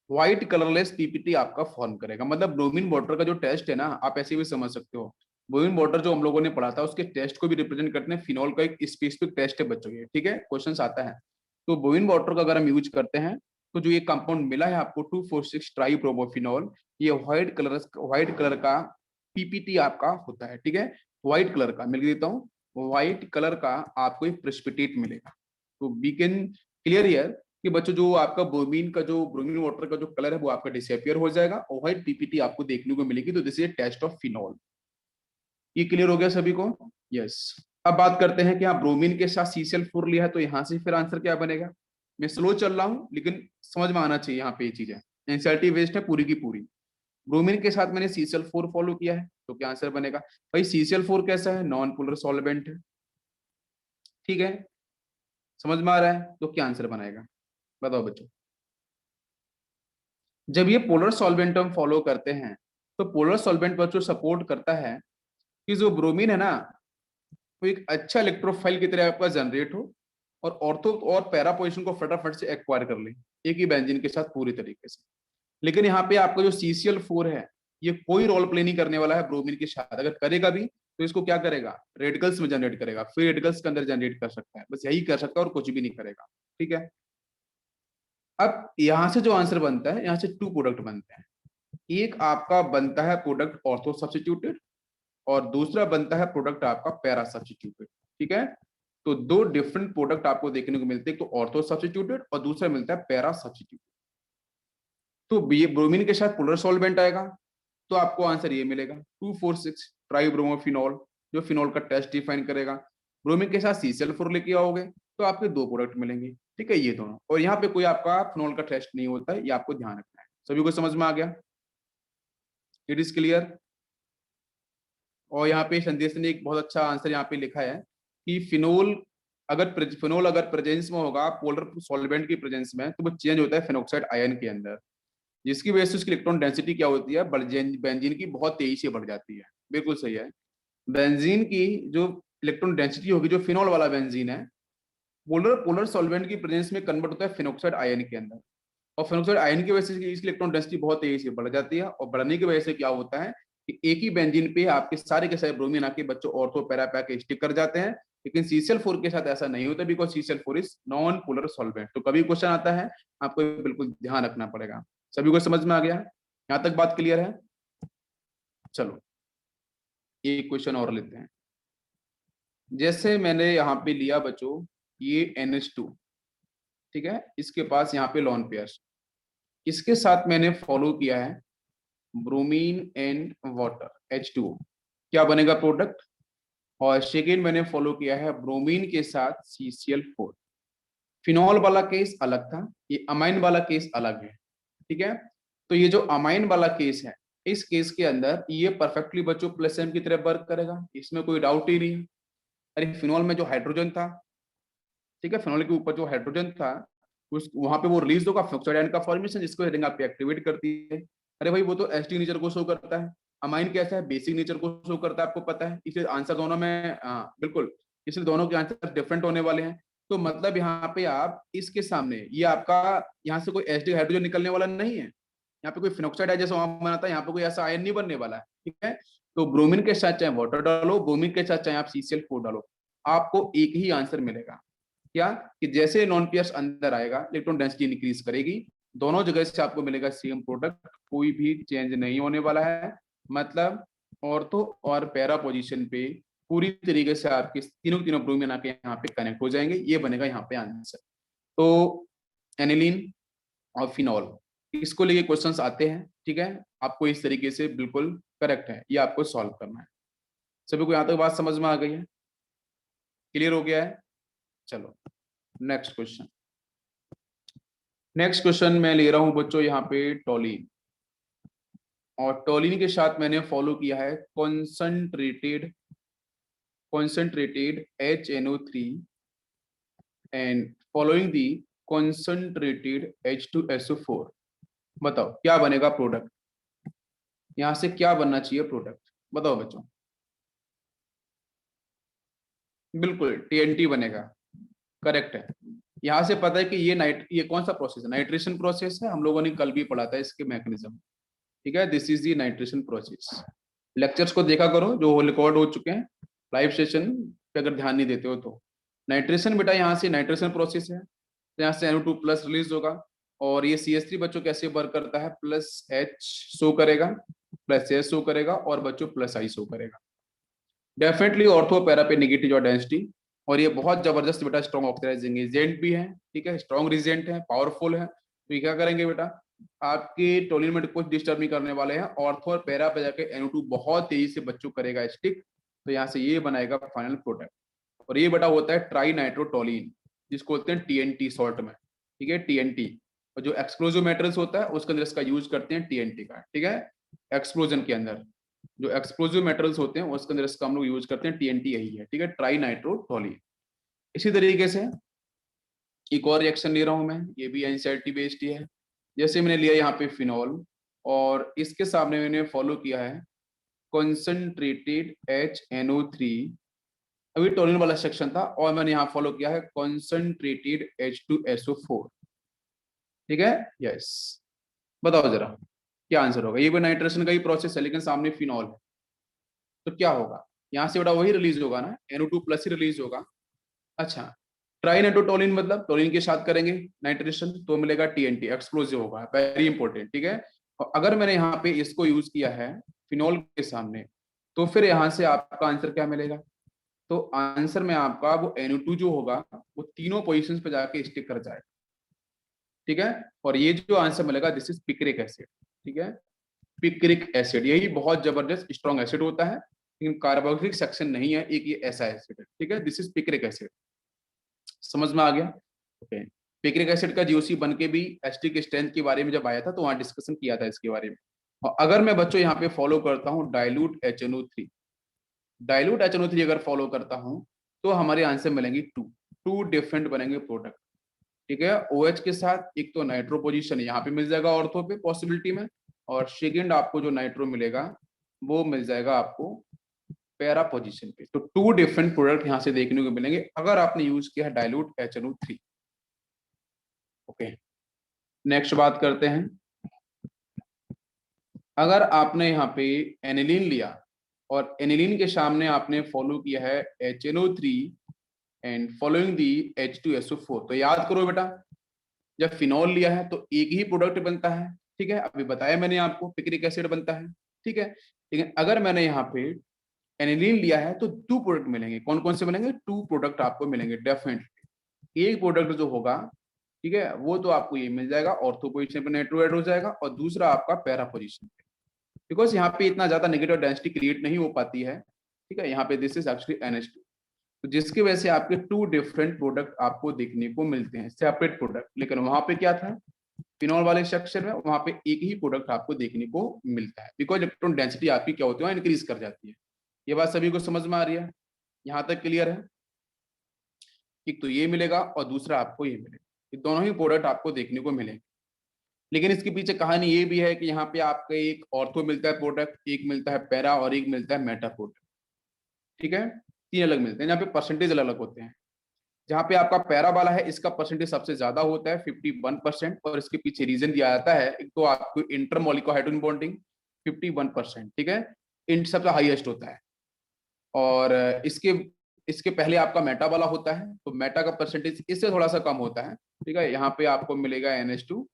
व्हाइट कलरलेस पीपीटी आपका फॉर्म करेगा। मतलब ब्रोमीन वाटर का जो टेस्ट है ना, आप ऐसे भी समझ सकते हो, ब्रोमीन वाटर जो हम लोगों ने पढ़ा था उसके टेस्ट को भी रिप्रेजेंट करते हैं, फिनॉल का एक स्पेसिफिक टेस्ट है बच्चों ये, ठीक है, क्वेश्चन आता है। तो ब्रोमीन वाटर का अगर हम यूज करते हैं, तो जो ये कंपाउंड मिला है आपको 2,4,6 ट्राइब्रोमोफिनॉल, ये व्हाइट कलर का पीपीटी आपका होता है, ठीक है। व्हाइट कलर का मिल देता हूँ, व्हाइट कलर का आपको एक प्रेसिपिटेट मिलेगा। तो वी कैन क्लियर हियर कि बच्चों जो आपका ब्रोमीन का जो ब्रोमीन वाटर का जो कलर है वो आपका डिसअपियर हो जाएगा, और व्हाइट पीपीटी आपको देखने को मिलेगी। तो this is test of phenol. ये क्लियर हो गया सभी को? यस। अब बात करते हैं कि हाँ ब्रोमीन के साथ CCl4 लिया है, तो यहाँ से फिर आंसर क्या बनेगा। मैं स्लो चल रहा हूँ लेकिन समझ में आना चाहिए यहाँ पे ये चीजें, एनसीईआरटी वेस्ट है पूरी की पूरी। ब्रोमीन के साथ मैंने CCl4 फॉलो किया है, तो क्या आंसर बनेगा भाई। CCl4 कैसा है, नॉन पोलर सॉल्वेंट है, ठीक है, समझ में आ रहा है, तो क्या आंसर बनाएगा बताओ बच्चों। जब ये पोलर सॉल्वेंट हम फॉलो करते हैं, तो पोलर सॉल्वेंट बच्चों सपोर्ट करता है कि जो ब्रोमीन है ना, वो एक अच्छा इलेक्ट्रोफाइल की तरह आपका जनरेट हो, और ऑर्थो और पैरा पोजीशन को फटाफट से एक्वायर कर ले एक ही बेंजीन के साथ पूरी तरीके से। लेकिन यहाँ पे आपका जो CCl4 है, ये कोई रोल प्ले नहीं करने वाला है ब्रोमीन के साथ। अगर करेगा भी तो इसको क्या करेगा, रेडिकल्स में जनरेट करेगा, फिर रेडिकल्स के अंदर जनरेट कर सकता है, बस यही कर सकता है और कुछ भी नहीं करेगा, ठीक है। अब यहां से जो आंसर बनता है, यहां से 2 प्रोडक्ट बनते हैं। एक आपका बनता है प्रोडक्ट ऑर्थो सब्स्टिट्यूटेड, और दूसरा बनता है प्रोडक्ट आपका पैरा सब्स्टिट्यूटेड, ठीक है। तो 2 डिफरेंट प्रोडक्ट आपको देखने को मिलते हैं, तो ऑर्थो सब्स्टिट्यूटेड और दूसरा मिलता है पैरा सब्स्टिट्यूटेड। तो ये ब्रोमीन के साथ पोलर सॉल्वेंट आएगा, तो आपको आंसर ये मिलेगा 2,4,6 ट्राइब्रोमोफिनॉल, जो फिनॉल का टेस्ट डिफाइन करेगा। ब्रोमीन के साथ CCl4 लेके आओगे तो आपके 2 प्रोडक्ट मिलेंगे, ठीक है, ये दोनों। और यहाँ पे कोई आपका फिनॉल का टेस्ट नहीं होता है, ये आपको ध्यान रखना है। सभी को समझ में आ गया? It is clear. और यहाँ पे संदेश ने एक बहुत अच्छा आंसर यहाँ पे लिखा है कि फिनोल अगर प्रेजेंस में होगा पोलर सॉल्वेंट की प्रेजेंस में, तो वो चेंज होता है फेनोक्साइड आयन के अंदर, जिसकी वजह से उसकी इलेक्ट्रॉन डेंसिटी क्या होती है, बेंजीन की बहुत तेजी से बढ़ जाती है। बिल्कुल सही है। बेंजीन की जो इलेक्ट्रॉन डेंसिटी होगी, जो फिनॉल वाला बेंजीन है, पोलर पोलर सॉल्वेंट की प्रेजेंस में कन्वर्ट होता है फेनोक्साइड आयन के अंदर, और फेनोक्साइड आयन की वजह से इसकी इलेक्ट्रॉन डेंसिटी बहुत तेजी से बढ़ जाती है, और बढ़ने की वजह से क्या होता है कि एक ही बेंजीन पे आपके सारे के सारे ब्रोमीन आके बच्चों ऑर्थो पैरा के स्टिक कर जाते हैं। लेकिन CCl4 के साथ ऐसा नहीं होता, because CCl4 is non polar solvent. तो कभी क्वेश्चन आता है, आपको बिल्कुल ध्यान रखना पड़ेगा। सभी को समझ में आ गया? यहाँ तक बात क्लियर है? चलो एक क्वेश्चन और लेते हैं। जैसे मैंने यहाँ पे लिया बच्चों ये NH2, ठीक है, इसके पास यहाँ पे लॉन पेयर्स, इसके साथ मैंने फॉलो किया है ब्रोमीन एंड वाटर H2O, क्या बनेगा प्रोडक्ट। और सेकेंड मैंने फॉलो किया है ब्रोमीन के साथ CCl4। फिनॉल वाला केस अलग था, ये अमाइन वाला केस अलग है, ठीक है। तो ये जो अमाइन वाला केस है, इस केस के अंदर ये परफेक्टली बच्चों प्लस एम की तरह वर्क करेगा, इसमें कोई डाउट ही नहीं। अरे फिनॉल में जो हाइड्रोजन था, ठीक है, फिनॉल के ऊपर जो हाइड्रोजन था, उस वहां पे वो रिलीज होगा ऑक्साइड आयन का फॉर्मेशन, जिसको हेडिंग आप एक्टिवेट करती है। अरे भाई वो तो एसटी नेचर को शो करता है, अमाइन कैसा है, बेसिक नेचर को शो करता है, आपको पता है। इसलिए आंसर दोनों में बिल्कुल, इसलिए दोनों के आंसर डिफरेंट होने वाले हैं। तो मतलब यहाँ पे आप इसके सामने ये आपका यहाँ से कोई एसडी हाइड्रोजन निकलने वाला नहीं है, यहाँ पे कोई फिनॉक्साइड है जैसे वहां बनाता है, यहाँ पे कोई ऐसा आयन नहीं बनने वाला है, ठीक है। तो ब्रोमीन के साथ चाहे वाटर डालो, ब्रोमीन के साथ चाहे आप CCl4 डालो, आपको एक ही आंसर मिलेगा। क्या कि जैसे नॉन पेयर्स अंदर आएगा इलेक्ट्रॉन डेंसिटी इंक्रीज करेगी, दोनों जगह से आपको मिलेगा सेम प्रोडक्ट, कोई भी चेंज नहीं होने वाला है। मतलब ऑर्थो और पैरा पोजीशन पे पूरी तरीके से आपके तीनों तीनों ब्रोमीन आके यहाँ पे कनेक्ट हो जाएंगे, ये बनेगा यहाँ पे आंसर। तो एनिलीन और फिनॉल, इसको लेके क्वेश्चंस आते हैं, ठीक है, आपको इस तरीके से बिल्कुल करेक्ट है, ये आपको सॉल्व करना है। सभी को यहाँ तक बात समझ में आ गई है, क्लियर हो गया है? चलो नेक्स्ट क्वेश्चन। नेक्स्ट क्वेश्चन मैं ले रहा हूं बच्चों यहाँ पे टोलिन, और टोलिन के साथ मैंने फॉलो किया है concentrated HNO3 and following the concentrated H2SO4। बताओ क्या बनेगा प्रोडक्ट, यहाँ से क्या बनना चाहिए प्रोडक्ट, बताओ बच्चों। बिल्कुल TNT बनेगा, करेक्ट है। यहाँ से पता है कि ये कौन सा प्रोसेस है, नाइट्रेशन प्रोसेस है, हम लोगों ने कल भी पढ़ा था इसके मैकेनिज्म। ठीक है, this is the nitration process. Lectures को देखा करो जो रिकॉर्ड हो चुके हैं, लाइव सेशन पे अगर ध्यान नहीं देते हो तो। नाइट्रेशन बेटा यहाँ से नाइट्रेशन प्रोसेस है, तो यहाँ से NO2 प्लस रिलीज होगा, और ये CH3 बच्चों कैसे वर्क करता है, प्लस H शो करेगा, प्लस S शो करेगा, और बच्चों प्लस I शो करेगा। डेफिनेटली ऑर्थो पैरा पे नेगेटिव और डेंसिटी, और ये बहुत जबरदस्त बेटा स्ट्रॉन्ग ऑक्सीडाइजिंग एजेंट भी है। ठीक है, स्ट्रॉन्ग रिजेंट है, पावरफुल है। तो ये क्या करेंगे बेटा, आपके टोलिन में कुछ डिस्टर्ब नहीं करने वाले हैं। ऑर्थो और पैरा पे जाके NO2 बहुत तेजी से बच्चों करेगा स्टिक, तो यहाँ से ये बनाएगा फाइनल प्रोडक्ट। और ये बेटा होता है ट्राई नाइट्रोटोलिन, जिसको बोलते हैं TNT शॉर्ट में। ठीक है, TNT। और जो एक्सप्लोजिव मेटेरियल्स होता है उसके अंदर इसका यूज करते हैं TNT का। ठीक है, एक्सप्लोजन के अंदर जो एक्सप्लोजिव मेटल्स होते हैं उसके अंदर इसका हम लोग यूज करते हैं TNT, यही है। ठीक है, ट्राई नाइट्रोटोलिन। इसी तरीके से एक और रिएक्शन ले रहा हूं मैं, ये भी NCERT बेस्ड ही है। जैसे मैंने लिया यहाँ पे फिनॉल, और इसके सामने मैंने फॉलो किया है कॉन्सेंट्रेटेड HNO3, अभी टोलिन वाला सेक्शन था, और मैंने यहाँ फॉलो किया है कॉन्सेंट्रेटेड H2SO4। ठीक है, यस। बताओ जरा क्या आंसर होगा, ये भी नाइट्रेशन का ही प्रोसेस है लेकिन सामने फिनॉल है, तो क्या होगा, यहाँ से बेटा वही रिलीज होगा ना, NO2 प्लस ही रिलीज होगा। अच्छा, ट्राई नाइट्रोटोलिन मतलब टोलिन के साथ करेंगे नाइट्रेशन तो मिलेगा TNT, एक्सप्लोजिव होगा, वेरी इंपॉर्टेंट। ठीक है, और अगर मैंने यहाँ पे इसको यूज किया है फिनॉल के सामने, तो फिर यहाँ से आपका आंसर क्या मिलेगा, तो आंसर में आपका वो NO2 जो होगा वो तीनों पोजीशंस पे जाके स्टिक कर जाएगा। ठीक है, और ये जो आंसर मिलेगा दिस इज पिक्रिक एसिड। ठीक है, पिक्रिक एसिड, यही बहुत जबरदस्त स्ट्रॉन्ग एसिड होता है, लेकिन कार्बोक्सिलिक सेक्शन नहीं है, एक ये ऐसा एसिड है। ठीक है, दिस इज पिक्रिक एसिड। समझ में आ गया? ओके। पिक्रिक एसिड का GOC बन के भी एसिडिक स्ट्रेंथ के बारे में जब आया था तो वहां डिस्कशन किया था इसके बारे में। और अगर मैं बच्चों यहाँ पे फॉलो करता हूँ डाइल्यूट HNO3 अगर फॉलो करता हूँ, तो हमारे आंसर मिलेंगे टू डिफरेंट बनेंगे प्रोडक्ट। ठीक है, OH के साथ एक तो नाइट्रो पोजीशन यहाँ पे मिल जाएगा ऑर्थो पे पॉसिबिलिटी में, और सेकेंड आपको जो नाइट्रो मिलेगा वो मिल जाएगा आपको पैरा पोजीशन पे। तो टू डिफरेंट प्रोडक्ट यहाँ से देखने को मिलेंगे अगर आपने यूज किया डाइल्यूट HNO3। ओके, नेक्स्ट बात करते हैं। अगर आपने यहाँ पे एनिलीन लिया, और एनिलीन के सामने आपने फॉलो किया है HNO3 and following the H2SO4, तो याद करो बेटा, जब फिनॉल लिया है तो एक ही प्रोडक्ट बनता है। ठीक है, अभी बताया मैंने आपको पिक्रिक एसिड बनता है। ठीक है, लेकिन अगर मैंने यहाँ पे एनिलीन लिया है तो 2 प्रोडक्ट मिलेंगे। कौन कौन से मिलेंगे? 2 प्रोडक्ट आपको मिलेंगे डेफिनेटली। एक प्रोडक्ट जो होगा, ठीक है, वो तो आपको ये मिल जाएगा, ऑर्थो पोजीशन पे नाइट्रो ऐड हो जाएगा, और दूसरा आपका पैरा पोजीशन पे, बिकॉज यहाँ पे इतना ज्यादा नेगेटिव डेंसिटी क्रिएट नहीं हो पाती है। ठीक है, यहाँ पे दिस इज एक्चुअली NH2, तो जिसकी वजह से आपके 2 डिफरेंट प्रोडक्ट आपको देखने को मिलते हैं, सेपरेट प्रोडक्ट। लेकिन वहां पे क्या था, फिनॉल वाले सेक्शन में वहां पे एक ही प्रोडक्ट आपको देखने को मिलता है, बिकॉज इलेक्ट्रॉन डेंसिटी आपकी क्या होती है, इंक्रीज कर जाती है। ये बात सभी को समझ में आ रही है? यहाँ तक क्लियर है? एक तो ये मिलेगा और दूसरा आपको ये मिलेगा, ये दोनों ही प्रोडक्ट आपको देखने को मिलेंगे। लेकिन इसके पीछे कहानी ये भी है कि यहाँ पे आपका एक ऑर्थो मिलता है प्रोडक्ट, एक मिलता है पैरा, और एक मिलता है मेटा प्रोडक्ट। ठीक है, 3 अलग मिलते हैं, यहाँ पे परसेंटेज अलग अलग होते हैं। जहाँ पे आपका पैरा वाला है इसका परसेंटेज सबसे ज्यादा होता है 51%, और इसके पीछे रीजन दिया जाता है, एक तो आपको इंटरमोलिकुलर हाइड्रोजन बॉन्डिंग 51%। ठीक है, इंट सबसे हाईएस्ट होता है। और इसके इसके पहले आपका मेटा वाला होता है, तो मेटा का परसेंटेज इससे थोड़ा सा कम होता है। ठीक है, यहाँ पे आपको मिलेगा NH2।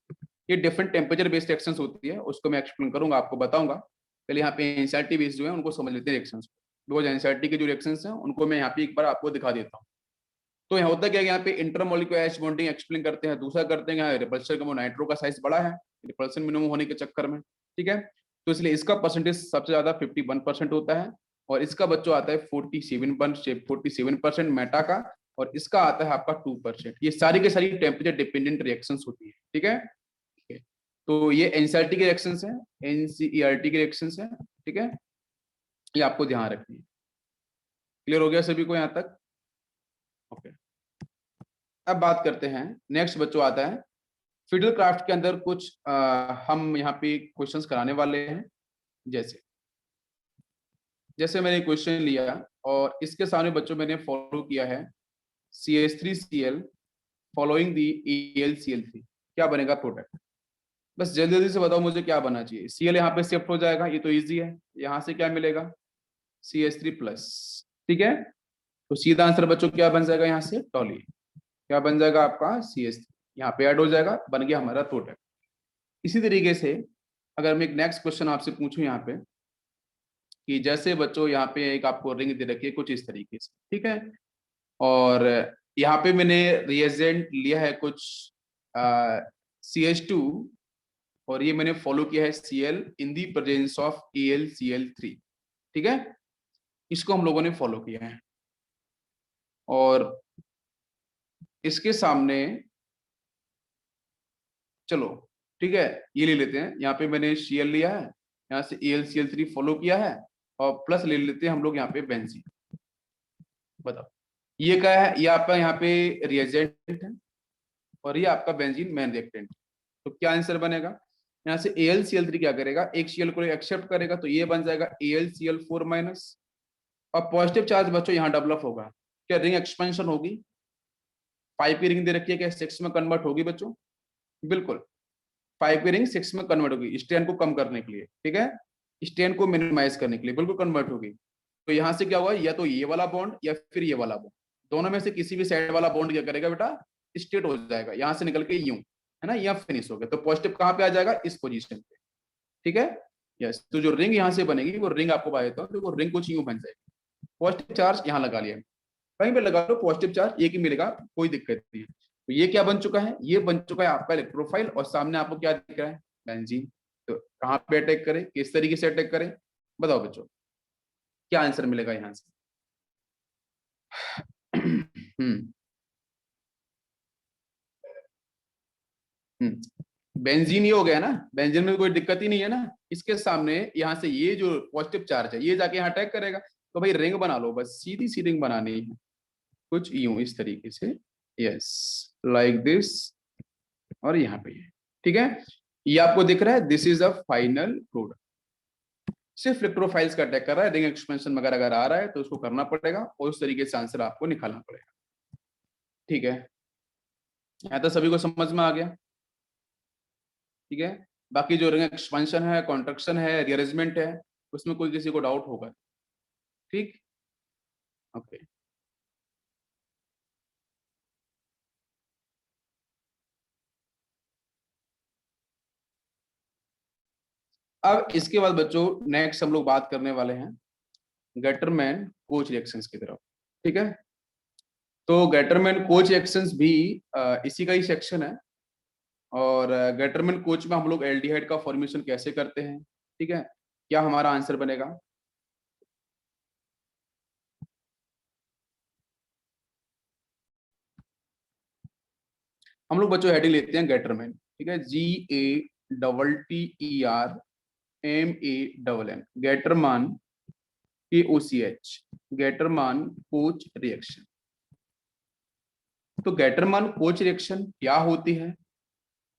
ये डिफरेंट टेम्परेचर बेस्ड रिएक्शंस होती है, उसको मैं एक्सप्लेन करूंगा, आपको बताऊंगा। पहले यहाँ पे NCERT बेस्ड जो है उनको समझ लेते हैं रिएक्शंस को। रोज NCERT के जो रिएक्शंस हैं उनको मैं यहाँ पे एक बार आपको दिखा देता हूँ। तो यहाँ होता क्या है, यहाँ पे इंटरमोलिकुलर एच बॉन्डिंग एक्सप्लेन करते हैं, दूसरा करते हैं यहाँ रिपल्शन का नाइट्रो का साइज बड़ा है, रिपल्शन मिनिमम होने के चक्कर में। ठीक है, तो इसलिए इसका परसेंटेज सबसे ज्यादा 51% होता है, और इसका बच्चों आता है 47% मेटा का, और इसका आता है आपका 2%। ये सारी के सारी टेम्परेचर डिपेंडेंट रिएक्शंस होती है, ठीक है। तो ये एनसीईआरटी के रिएक्शंस हैं, एनसीईआरटी के रिएक्शंस हैं, ठीक है, ये आपको ध्यान रखनी है। क्लियर हो गया सभी को यहाँ तक? ओके। अब बात करते हैं, नेक्स्ट बच्चों आता है फिडल क्राफ्ट के अंदर कुछ हम यहाँ पे क्वेश्चंस कराने वाले हैं। जैसे जैसे मैंने क्वेश्चन लिया और इसके सामने बच्चों मैंने फॉलो किया है CH3Cl फॉलोइंग दी AlCl3, क्या बनेगा प्रोडक्ट? बस जल्दी जल्दी से बताओ मुझे क्या बनना चाहिए। Cl यहाँ पे शिफ्ट हो जाएगा, ये तो इजी है, यहाँ से क्या मिलेगा CH3+, ठीक है। तो सीधा आंसर बच्चों क्या बन जाएगा, यहाँ से टॉली क्या बन जाएगा आपका CH3, यहाँ पे ऐड हो जाएगा, बन गया हमारा प्रोडक्ट। इसी तरीके से अगर मैं एक नेक्स्ट क्वेश्चन आपसे पूछूं यहाँ पे कि जैसे बच्चों यहाँ पे एक आपको रिंग दे रखी है कुछ इस तरीके से, ठीक है, और यहाँ पे मैंने रिएजेंट लिया है कुछ CH2 और ये मैंने फॉलो किया है Cl in the presence of AlCl3, ठीक है, इसको हम लोगों ने फॉलो किया है। और इसके सामने चलो ठीक है ये ले लेते हैं, यहाँ पे मैंने Cl लिया है, यहाँ से AlCl3 फॉलो किया है और प्लस ले लेते हैं हम लोग यहाँ पे बेंजीन। बताओ ये क्या है, ये आपका यहाँ पे रिएजेंट है और ये आपका बेंजीन मेन रिएक्टेंट। तो क्या आंसर बनेगा, यहाँ से AlCl3 क्या करेगा, एक Cl को एक्सेप्ट करेगा तो ये बन जाएगा AlCl4-। और पॉजिटिव चार्ज बच्चों यहाँ डेवलप होगा, क्या रिंग एक्सपेंशन होगी, 5 की रिंग दे रखी है, क्या 6 में कन्वर्ट होगी बच्चों? बिल्कुल 5 की रिंग 6 में कन्वर्ट होगी, स्ट्रेन को कम करने के लिए, ठीक है, स्ट्रेन को मिनिमाइज करने के लिए बिल्कुल कन्वर्ट होगी। तो यहाँ से क्या हुआ, या तो ये वाला बॉन्ड या फिर ये वाला बॉन्ड, दोनों में से किसी भी साइड वाला बॉन्ड क्या करेगा बेटा, स्ट्रेट हो जाएगा, यहाँ से निकल के यूं, है ना, यहाँ फिनिश हो गया। तो पॉजिटिव कहाँ पे आ जाएगा, इस पोजीशन पे, ठीक है। यस, तो जो रिंग यहाँ से बनेगी वो रिंग आपको बता देता हूँ, तो वो रिंग कुछ यूं बन जाएगी। पॉजिटिव चार्ज यहाँ लगा लिया, कहीं पे लगा लो पॉजिटिव चार्ज एक ही मिलेगा, कोई दिक्कत नहीं है। तो ये क्या बन चुका है, ये बन चुका है आपका इलेक्ट्रोफाइल और सामने आपको क्या दिख रहा है, बेंजीन। तो कहाँ पे अटैक करे, किस तरीके से अटैक करे, बताओ बच्चों क्या आंसर मिलेगा यहाँ से? बेंजीन ये हो गया ना, बेंजीन में कोई दिक्कत ही नहीं है ना, इसके सामने यहाँ से ये जो पॉजिटिव चार्ज है ये जाके यहाँ अटैक करेगा। तो भाई रिंग बना लो, बस सीधी सी रिंग बनानी है, कुछ यूं इस तरीके से, यस लाइक दिस, और यहाँ पे ये, ठीक है, ये आपको दिख रहा है, this is a final product. सिर्फ इलेक्ट्रोफाइल्स का अटैक कर रहा है, रिंग एक्सपेंशन वगैरह अगर आ रहा है तो उसको करना पड़ेगा और उस तरीके से आंसर आपको निकालना पड़ेगा, ठीक है। यहाँ तो सभी को समझ में आ गया, ठीक है। बाकी जो रिंग एक्सपेंशन है, कॉन्ट्रैक्शन है, रीअरेंजमेंट है, उसमें कोई किसी को डाउट होगा, ठीक, ओके। अब इसके बाद बच्चों नेक्स्ट हम लोग बात करने वाले हैं गेटरमैन कोच रिएक्शंस की तरफ, ठीक है। तो गेटरमैन कोच रिएक्शंस भी इसी का ही सेक्शन है और गेटरमैन कोच में हम लोग एल्डिहाइड का फॉर्मेशन कैसे करते हैं, ठीक है, क्या हमारा आंसर बनेगा? हम लोग बच्चों हेडिंग लेते हैं गेटरमैन, ठीक है, GATTERMAN, गेटरमान KOCH, गेटरमान कोच रिएक्शन। तो गेटरमान कोच रिएक्शन क्या होती है?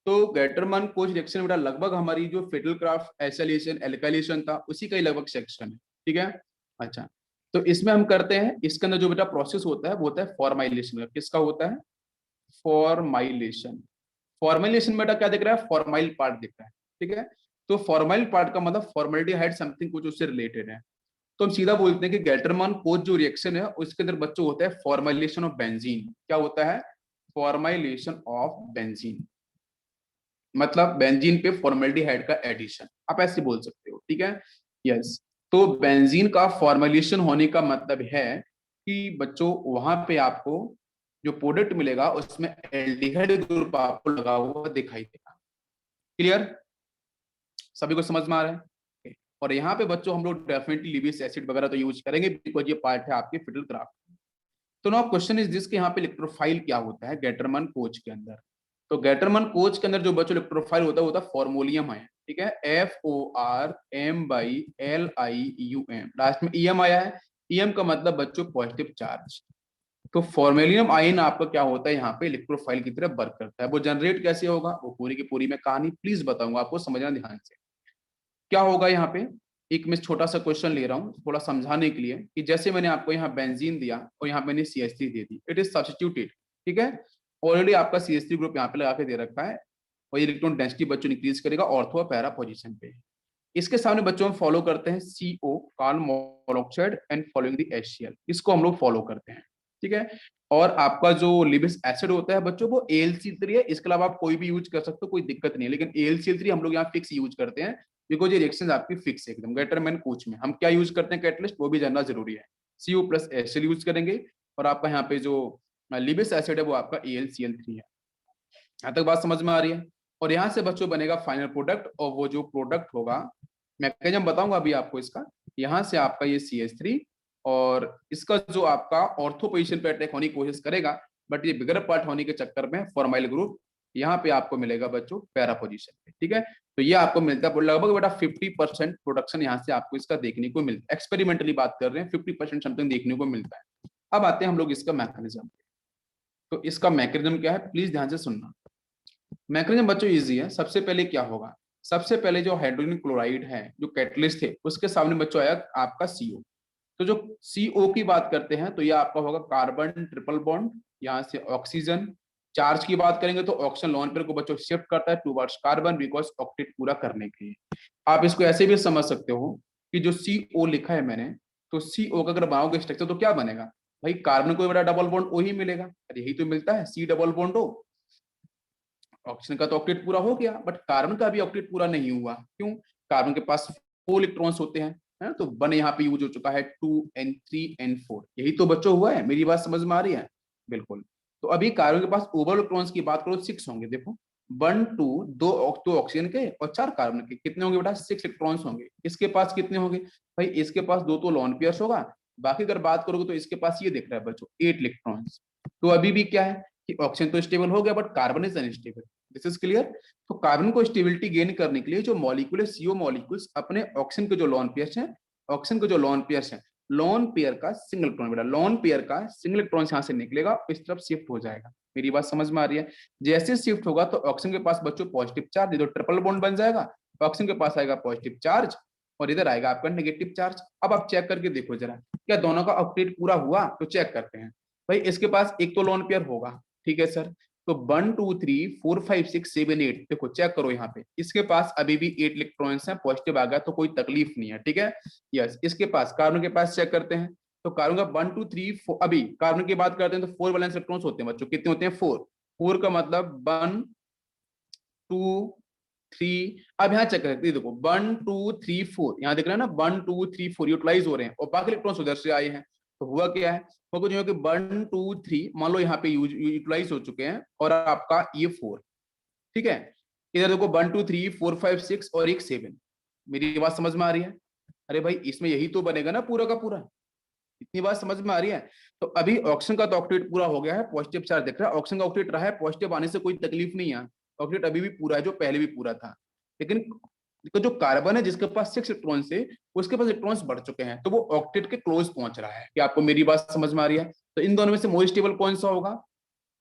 तो गेटरमान कोच रिएक्शन बेटा लगभग हमारी जो फिडलक्राफ्ट एसिलेशन एल्काइलेशन था उसी का ही लगभग सेक्शन है, ठीक है। अच्छा, तो इसमें हम करते हैं, इसके अंदर जो बेटा प्रोसेस होता है वो होता है फॉर्माइलेशन का। किसका होता है? फॉर्माइलेशन। फॉर्माइलेशन बेटा क्या दिख रहा है, फॉर्माइल पार्ट दिख रहा है, ठीक है। तो फॉर्माइल पार्ट का मतलब फॉर्मेल्डिहाइड समथिंग कुछ उससे रिलेटेड है। तो हम सीधा बोलते हैं कि गेटरमान कोच जो रिएक्शन है उसके अंदर बच्चों होता है फॉर्माइलेशन ऑफ बेंजीन। क्या होता है? फॉर्माइलेशन ऑफ बेंजीन, मतलब बेंजीन पे फॉर्मेल्डिहाइड का एडिशन, आप ऐसे बोल सकते हो, ठीक है। यस, तो बेंजीन का फॉर्मेलिशन होने का मतलब है कि बच्चों वहां पे आपको जो प्रोडक्ट मिलेगा उसमें एल्डिहाइड ग्रुप आपको लगा हुआ दिखाई देगा। क्लियर, सभी को समझ में आ रहा है? Okay. और यहाँ पे बच्चों हम लोग डेफिनेटली लिविस एसिड वगैरह तो यूज करेंगे बिकॉज ये पार्ट है आपके फिडल क्राफ्ट, तो नाउ क्वेश्चन इज दिस कि यहाँ पे इलेक्ट्रोफाइल क्या होता है गेटरमन कोच के अंदर। तो गेटरमन कोच के अंदर जो बच्चों इलेक्ट्रोफाइल होता है वो होता है फॉर्मोलियम है, ठीक है, FORM/LIUM, लास्ट में EM आया है। EM का मतलब बच्चों पॉजिटिव चार्ज। तो फॉर्मेलियम आयन आपका क्या होता है यहाँ पे इलेक्ट्रोफाइल की तरफ वर्क करता है। वो जनरेट कैसे होगा वो पूरी की पूरी मैं कहानी प्लीज बताऊंगा आपको, समझना ध्यान से। क्या होगा यहाँ पे, एक मैं छोटा सा क्वेश्चन ले रहा हूँ थोड़ा समझाने के लिए कि जैसे मैंने आपको यहाँ बेंजीन दिया और यहाँ मैंने CH3 they the, it is substituted, ठीक है। ऑलरेडी आपका CH3 ग्रुप यहाँ पे लगा के दे रखा है और इलेक्ट्रॉन डेंसिटी बच्चों इंक्रीज करेगा ऑर्थो और पैरा पोजीशन पे। इसके सामने बच्चों हम फॉलो करते हैं CO carbon monoxide and following the HCl, इसको हम लोग फॉलो करते हैं, ठीक है। और आपका जो लिविस एसिड होता है बच्चों वो AlCl3 है, इसके अलावा आप कोई भी यूज कर सकते हो, कोई दिक्कत नहीं है, लेकिन AlCl3 हम लोग यहाँ फिक्स यूज करते हैं बिकॉज ये रिएक्शन आपकी फिक्स है एकदम। गेटरमैन कोच में हम क्या यूज करते हैं कैटलिस्ट वो भी जानना जरूरी है। CO प्लस HCl यूज करेंगे और आपका यहाँ पे जो लिविस एसिड है वो आपका AlCl3 है। यहाँ तक बात समझ में आ रही है। और यहाँ से बच्चों बनेगा फाइनल प्रोडक्ट और वो जो प्रोडक्ट होगा मैकेनिज्म बताऊंगा अभी आपको इसका। यहाँ से आपका ये CH3 और इसका जो आपका ऑर्थो पोजीशन पे अटैक होने की कोशिश करेगा बट ये बिगर पार्ट होने के चक्कर में फॉर्माइल ग्रुप यहाँ पे आपको मिलेगा बच्चों पैरा पोजीशन पे, ठीक है। तो ये आपको मिलता है लगभग बेटा 50% प्रोडक्शन यहाँ से आपको इसका देखने को मिलता है। एक्सपेरिमेंटली बात कर रहे हैं 50% समथिंग देखने को मिलता है। अब आते हैं हम लोग इसका मैकेनिज्म। तो इसका मैकेनिज्म क्या है प्लीज ध्यान से सुनना। मैकेनिज्म बच्चों इजी है। सबसे पहले क्या होगा, सबसे पहले जो हाइड्रोजन क्लोराइड है जो कैटलिस्ट थे उसके सामने बच्चों आया आपका CO। तो जो CO की बात करते हैं तो यह आपका होगा कार्बन ट्रिपल बॉन्ड, यहाँ से ऑक्सीजन। चार्ज की बात करेंगे तो ऑक्सीजन लोन पेयर को बच्चों शिफ्ट करता है टुवर्ड्स कार्बन बिकॉज ऑक्टेट पूरा करने के लिए। आप इसको ऐसे भी समझ सकते हो कि जो CO लिखा है मैंने, तो CO का अगर बनाओगे स्ट्रक्चर तो क्या बनेगा भाई, कार्बन को बड़ा डबल बॉन्ड वही मिलेगा, यही तो मिलता है C double bond O। Oxygen का तो ऑक्टेट पूरा हो गया बट कार्बन का भी ऑक्टेट पूरा नहीं हुआ, क्यों, कार्बन के पास 4 इलेक्ट्रॉन्स होते हैं, है तो वन यहाँ पे यूज हो चुका है 2 N3 N4, यही तो बच्चों हुआ है। मेरी बात समझ में आ रही है, बिल्कुल। तो अभी कार्बन के पास ओवरऑल इलेक्ट्रॉन्स की बात करो 6 होंगे, देखो 1 2 दो ऑक्सीजन के और 4 कार्बन के, कितने होंगे बेटा 6 इलेक्ट्रॉन्स होंगे। इसके पास कितने होंगे भाई, इसके पास 2 तो लॉन पेयर्स होगा, बाकी अगर बात करोगे तो इसके पास ये दिख रहा है बच्चों 8 इलेक्ट्रॉन्स। तो अभी भी क्या है कि ऑक्सीजन तो स्टेबल हो गया but carbon is unstable, this is clear. तो कार्बन को स्टेबिलिटी गेन करने के लिए जो मॉलिक्यूल है CO मॉलिक्यूल्स अपने ऑक्सीजन के जो लॉन पेयर्स हैं, ऑक्सीजन के जो लॉन पेयर्स हैं, लॉन पेयर का सिंगल इलेक्ट्रॉन बेटा, लॉन पेयर का सिंगल इलेक्ट्रॉन यहाँ से निकलेगा इस तरफ शिफ्ट हो जाएगा। मेरी बात समझ में आ रही है। जैसे शिफ्ट होगा तो ऑक्सीजन के पास बच्चों पॉजिटिव चार्ज, तो ट्रिपल बॉन्ड बन जाएगा, ऑक्सीजन के पास आएगा पॉजिटिव चार्ज और इधर आएगा आपका नेगेटिव चार्ज। अब आप चेक करके देखो जरा क्या दोनों का ऑक्टेट पूरा हुआ, तो चेक करते हैं भाई। इसके पास एक तो लॉन पेयर होगा, ठीक है सर, तो 1 2 3 4 5 6 7 8 देखो चेक करो यहाँ पे, इसके पास अभी भी 8 इलेक्ट्रॉन्स हैं, पॉजिटिव आ गया तो कोई तकलीफ नहीं है, ठीक है। यस, इसके पास कार्बन के पास चेक करते हैं तो कार्बन का 1 2 3 4, अभी कार्बन की बात करते हैं तो 4 वैलेंस इलेक्ट्रॉन्स होते हैं बच्चों, कितने होते हैं 4, 4 का मतलब 1 2 3। अब यहाँ चेक करते हैं देखो 1 2 3 4 यहाँ दिख रहा है ना 1 2 3 4 यूटिलाइज हो रहे हैं और बाकी इलेक्ट्रॉन्स उधर से आए हैं। तो हुआ क्या है, वो कुछ 1 2 3 मान लो यहाँ पे यूटिलाइज हो चुके हैं और आपका ये 4, ठीक है। इधर देखो 1 2 3 4 5 6 और एक 7। मेरी बात समझ में आ रही है, अरे भाई इसमें यही तो बनेगा ना पूरा का पूरा, इतनी बात समझ में आ रही है। तो अभी ऑक्सीजन का तो ऑक्टेट पूरा हो गया है, पॉजिटिव चार्ज दिख रहा है, ऑक्सीजन का ऑक्टेट रहा है, पॉजिटिव आने से कोई तकलीफ नहीं है, ऑक्टेट अभी भी पूरा है जो पहले भी पूरा था। लेकिन तो जो कार्बन है जिसके पास 6 इलेक्ट्रॉन से उसके पास इलेक्ट्रॉन्स बढ़ चुके हैं तो वो ऑक्टेट के क्लोज पहुंच रहा है। क्या आपको मेरी बात समझ में आ रही है। तो इन दोनों में से मोर स्टेबल कौन सा होगा,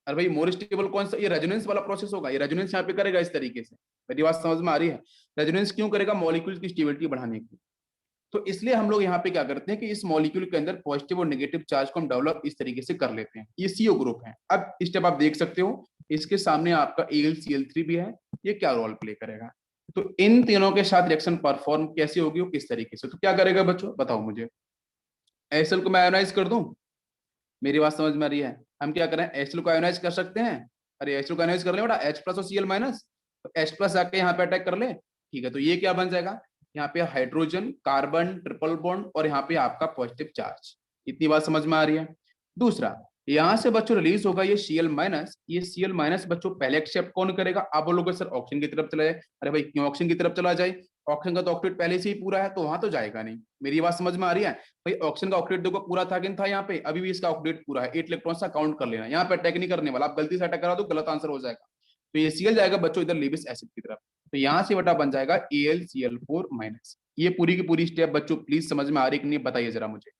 अरे भाई मोर स्टेबल कौन सा, ये रेजोनेंस वाला प्रोसेस होगा, ये रेजोनेंस यहाँ पे करेगा इस तरीके से। मेरी बात समझ में आ रही है, रेजोनेंस क्यों करेगा, मॉलिक्यूल की स्टेबिलिटी बढ़ाने की। तो इसलिए हम लोग यहाँ पे क्या करते हैं कि इस मॉलिक्यूल के अंदर पॉजिटिव और नेगेटिव चार्ज को हम डेवलप इस तरीके से कर लेते हैं। ये CO ग्रुप है। अब स्टेप आप देख सकते हो, इसके सामने आपका AlCl3 भी है, ये क्या रोल प्ले करेगा। तो इन तीनों के साथ रिएक्शन परफॉर्म कैसे होगी वो किस तरीके से, तो क्या करेगा बच्चों बताओ मुझे। HCl को मैं आयोनाइज कर दूं, मेरी बात समझ में आ रही है। हम क्या करें HCl को आयोनाइज कर सकते हैं, अरे HCl को आयोनाइज कर ले बेटा H प्लस और Cl माइनस, तो H प्लस आके यहाँ पे अटैक कर ले, ठीक है। तो ये क्या बन जाएगा, यहाँ पे हाइड्रोजन कार्बन ट्रिपल बॉन्ड और यहाँ पे आपका पॉजिटिव चार्ज। इतनी बात समझ में आ रही है। दूसरा, यहाँ से बच्चों रिलीज होगा ये Cl माइनस, ये Cl माइनस बच्चों पहले एक्सेप्ट कौन करेगा, आप बोलोगे सर ऑक्सीजन की तरफ चला जाए, अरे भाई क्यों ऑक्सीजन की तरफ चला जाए, ऑक्सीजन का तो ऑक्टेट पहले से ही पूरा है, तो वहां तो जाएगा नहीं। मेरी बात समझ में आ रही है भाई? ऑक्सीजन का ऑक्टेट देखो पूरा था कि नहीं था, यहाँ पे अभी भी इसका ऑक्टेट पूरा है, 8 इलेक्ट्रॉन सा काउंट कर लेना, यहाँ पे अटैक नहीं करने वाला। आप गलती से अटैक करा तो गलत आंसर हो जाएगा। तो ये Cl जाएगा बच्चों इधर लिविस एसिड की तरफ, तो यहाँ से बेटा बन जाएगा AlCl4-। ये पूरी की पूरी स्टेप बच्चों प्लीज समझ में आ रही कि नहीं बताइए जरा मुझे।